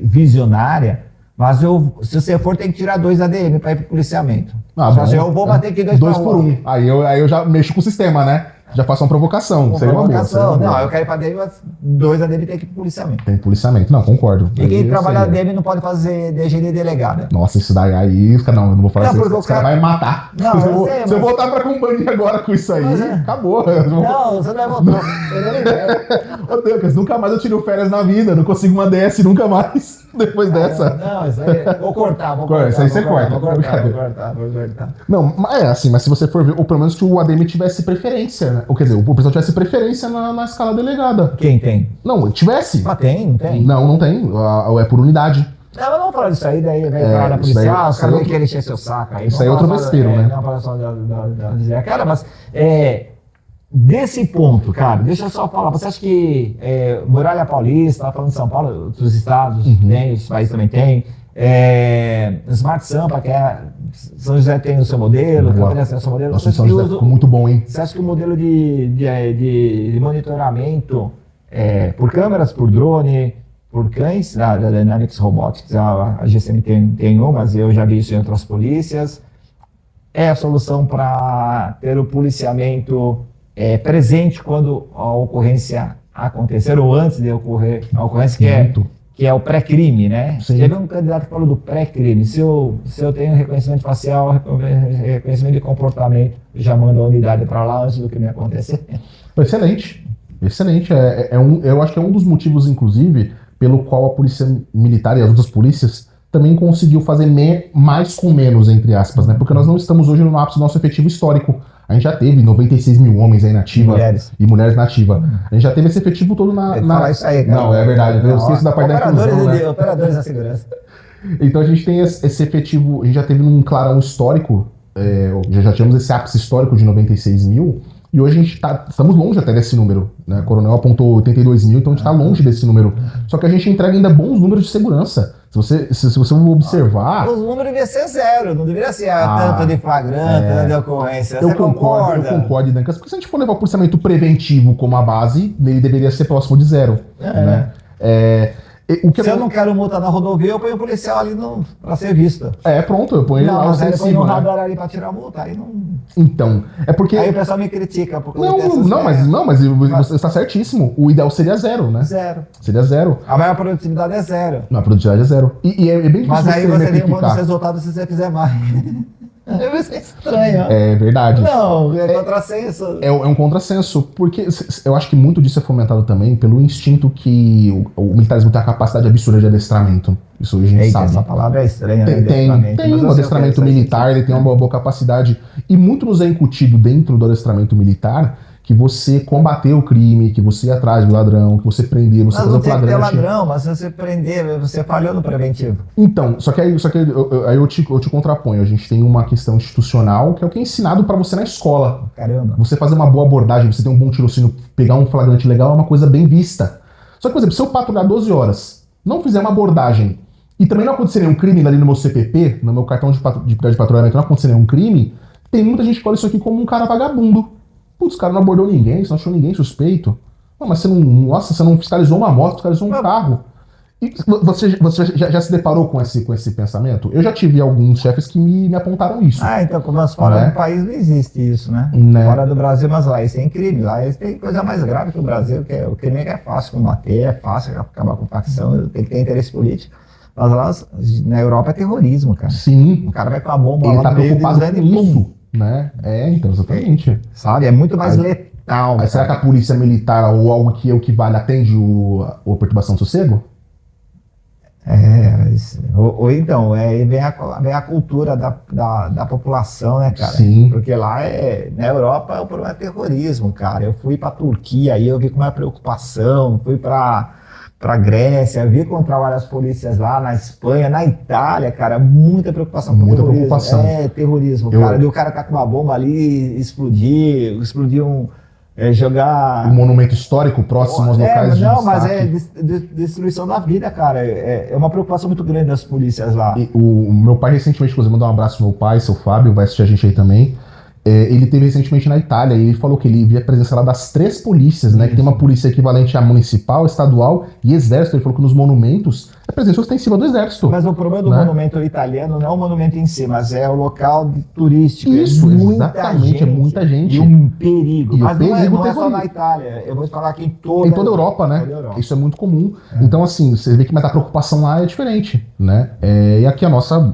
visionária, mas se você for, tem que tirar 2 ADM para ir pro policiamento. Eu vou bater aqui 2 por 1. Aí eu já mexo com o sistema, né? Já faço uma provocação. Seria uma boa. Não, eu quero ir pra ADM, mas 2 ADM tem que ir pro policiamento. Tem policiamento, não, concordo. E quem trabalha ADM não pode fazer DG de delegada. Nossa, isso daí aí, não, eu não vou falar isso. Esse cara vai me matar. Não, se eu voltar pra companhia agora com isso aí, acabou. Não, você não vai voltar. Ô Deus, nunca mais eu tiro férias na vida, não consigo uma DS nunca mais depois dessa. Não, isso aí, vou cortar. Isso aí você corta. Vou cortar. Não, mas mas se você for ver, ou pelo menos que o ADM tivesse preferência, né? Ou quer dizer, o pessoal tivesse preferência na escala delegada. Quem tem? Não, tivesse. Não tem? Não tem. É por unidade. Não, mas vamos falar disso aí, daí vai entrar na policial, os caras querem encher seu saco aí. Isso aí é outro vespeiro, né? Não fala só da cara, mas desse ponto, cara, deixa eu só falar, você acha que Muralha Paulista, tá falando de São Paulo, outros estados tem, os países também tem, Smart Sampa, que São José tem o seu modelo, Campinas tem o seu modelo. Nossa, São José ficou muito bom, hein? Você acha que o modelo de monitoramento por câmeras, por drone, por cães, da Dynamics Robotics, a GCM tem um, mas eu já vi isso em outras polícias, é a solução para ter o policiamento presente quando a ocorrência acontecer, ou antes de ocorrer a ocorrência, que é o pré-crime, né? Sim. Teve um candidato que falou do pré-crime. Se eu tenho reconhecimento facial, reconhecimento de comportamento, eu já mando a unidade para lá antes do crime acontecer. Excelente. Eu acho que é um dos motivos, inclusive, pelo qual a polícia militar e as outras polícias também conseguiu fazer mais com menos, entre aspas, né? Porque nós não estamos hoje no ápice do nosso efetivo histórico. A gente já teve 96 mil homens aí na ativa e mulheres na ativa. A gente já teve esse efetivo todo na... Isso aí, cara. Não, é verdade. Eu esqueço da parte da inclusão, né? Operadores da segurança. Então a gente tem esse efetivo, a gente já teve num clarão histórico, já tivemos esse ápice histórico de 96 mil, e hoje estamos longe até desse número, né? A Coronel apontou 82 mil, então a gente está longe desse número. Só que a gente entrega ainda bons números de segurança. Se você observar... Os números deviam ser 0, não deveria ser tanto de flagrante, de ocorrência. Eu concordo, Dan, porque se a gente for levar o policiamento preventivo como a base, ele deveria ser próximo de 0. Né? Se eu não quero multa na rodovia, eu ponho o policial ali pra ser vista. Pronto, eu ponho ele lá mas aí eu ponho um né? radar ali pra tirar a multa, aí não... Então, é porque... Aí o pessoal me critica. Porque mas você está certíssimo. O ideal seria 0, né? 0. Seria 0. A maior produtividade é 0. Não, a produtividade é 0. E é bem difícil mas aí você tem bons metrificar. resultados se você fizer mais. Vai ser estranho. É verdade. Não, é contrassenso. É um contrassenso, porque eu acho que muito disso é fomentado também pelo instinto que o militarismo tem a capacidade absurda de adestramento. Isso a gente sabe. Essa palavra é estranha, Tem um adestramento militar, ele tem uma boa capacidade. E muito nos é incutido dentro do adestramento militar que você combater o crime, que você ir atrás do ladrão, que você prender, você fazer o flagrante. Não tem que ter ladrão, mas se você prender, você falhou no preventivo. Então, só que aí eu te contraponho. A gente tem uma questão institucional que é o que é ensinado pra você na escola. Caramba. Você fazer uma boa abordagem, você ter um bom tirocínio, pegar um flagrante legal é uma coisa bem vista. Só que, por exemplo, se eu patrulhar 12 horas, não fizer uma abordagem e também não acontecer nenhum crime ali no meu CPP, no meu cartão de patrulhamento, não acontecer nenhum crime, tem muita gente que olha isso aqui como um cara vagabundo. Putz, o cara não abordou ninguém, você não achou ninguém suspeito. Não, mas você não fiscalizou uma moto, fiscalizou um carro. E você já se deparou com esse pensamento? Eu já tive alguns chefes que me apontaram isso. Então, mas fora do país não existe isso, né? Fora do Brasil, mas lá eles têm crime. Lá eles têm coisa mais grave que o Brasil, que o crime é fácil combater, é fácil acabar com facção, tem que ter interesse político. Mas lá na Europa é terrorismo, cara. Sim. O cara vai com a bomba ele lá tá no meio preocupado com isso. Né? Então, exatamente. Sabe? É muito mais letal. Será que a polícia militar ou algo que equivale atende a perturbação do sossego? Ou então, vem a cultura da população, né, cara? Sim. Porque lá na Europa o problema é terrorismo, cara. Eu fui pra Turquia, aí eu vi como é a preocupação, fui pra Grécia, vi como trabalham as polícias lá, na Espanha, na Itália, cara, muita preocupação com terrorismo. Preocupação. Terrorismo, cara. E o cara tá com uma bomba ali, explodir jogar... Um monumento histórico próximo aos locais de destaque. Mas é destruição da vida, cara. É uma preocupação muito grande das polícias lá. E o meu pai recentemente, inclusive, mandou um abraço pro meu pai, seu Fábio, vai assistir a gente aí também. Ele teve recentemente na Itália e ele falou que ele via a presença lá das 3 polícias, né? Que tem uma polícia equivalente a municipal, estadual e exército. Ele falou que nos monumentos a presença ostensiva do exército. Mas o problema do monumento italiano não é o monumento em si, mas é o local turístico. Isso, exatamente, é muita gente. E um perigo. Mas não é só ali. na Itália, eu vou falar que em toda a Europa, né? Isso é muito comum. Então, assim, você vê que a preocupação lá é diferente, né? E aqui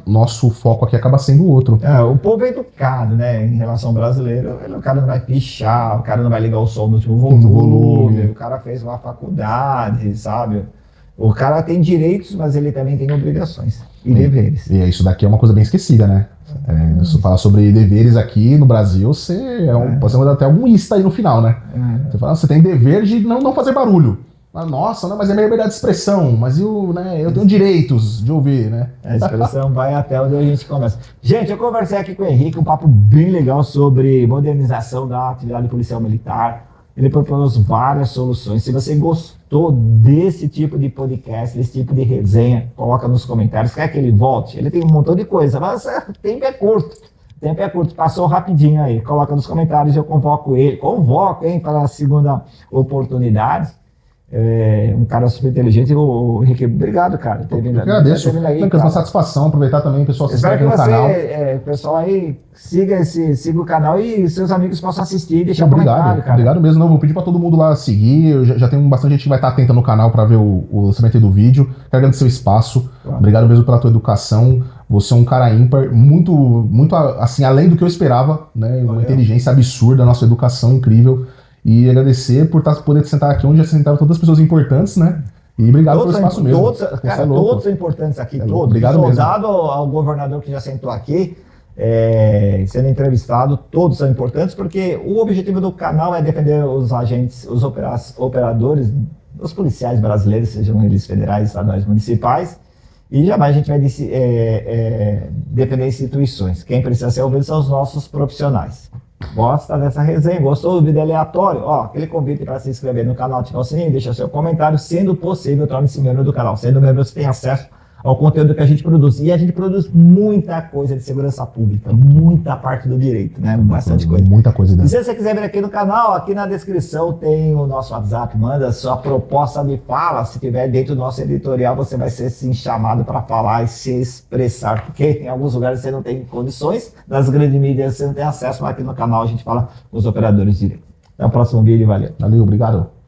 nosso foco aqui acaba sendo o outro. O povo é educado, né? Em relação ao brasileiro, o cara não vai pichar, o cara não vai ligar o som no último volume, o cara fez uma faculdade, sabe? O cara tem direitos, mas ele também tem obrigações e deveres. E isso daqui é uma coisa bem esquecida, né? Se falar sobre deveres aqui no Brasil, você pode ser até algum ista aí no final, né? Você fala, você tem dever de não fazer barulho. Nossa, mas é minha liberdade de expressão, mas eu tenho direitos de ouvir, né? A expressão vai até onde a gente começa. Gente, eu conversei aqui com o Henrique, um papo bem legal sobre modernização da atividade policial militar. Ele propôs várias soluções. Se você gostou desse tipo de podcast, desse tipo de resenha, coloca nos comentários. Quer que ele volte? Ele tem um montão de coisa, mas o tempo é curto. O tempo é curto, passou rapidinho aí. Coloca nos comentários, eu convoco ele. Para a segunda oportunidade. Um cara super inteligente. O Henrique, obrigado, cara. Eu agradeço. É uma satisfação aproveitar também o pessoal se inscreve no canal. Pessoal aí, siga o canal e seus amigos possam assistir e deixar comentário, cara. Obrigado mesmo. Vou pedir pra todo mundo lá seguir. Eu já tem bastante gente que vai estar atenta no canal pra ver o lançamento do vídeo. Quero agradecer o espaço. Claro. Obrigado mesmo pela tua educação. Você é um cara ímpar, muito, muito assim, além do que eu esperava, né? Uma inteligência absurda, nossa educação incrível. E agradecer por poder sentar aqui onde já sentaram todas as pessoas importantes, né? E obrigado pelo espaço mesmo. Todos são importantes aqui, todos. Obrigado mesmo. Soldado ao governador que já sentou aqui, sendo entrevistado, todos são importantes, porque o objetivo do canal é defender os agentes, os operadores, os policiais brasileiros, sejam eles federais, estaduais, municipais, e jamais a gente vai defender instituições. Quem precisa ser ouvido são os nossos profissionais. Gosta dessa resenha? Gostou do vídeo aleatório? Aquele convite para se inscrever no canal, ativar o sininho, deixa seu comentário. Sendo possível, torne-se membro do canal. Sendo membro, você tem acesso ao conteúdo que a gente produz. E a gente produz muita coisa de segurança pública, muita parte do direito, né? Bastante coisa. Muita coisa E dentro. se você quiser vir aqui no canal, aqui na descrição tem o nosso WhatsApp, manda a sua proposta de fala, se tiver dentro do nosso editorial, você vai ser sim chamado para falar e se expressar, porque em alguns lugares você não tem condições, nas grandes mídias você não tem acesso, mas aqui no canal a gente fala com os operadores de direito. Até o próximo vídeo, valeu. Valeu, obrigado.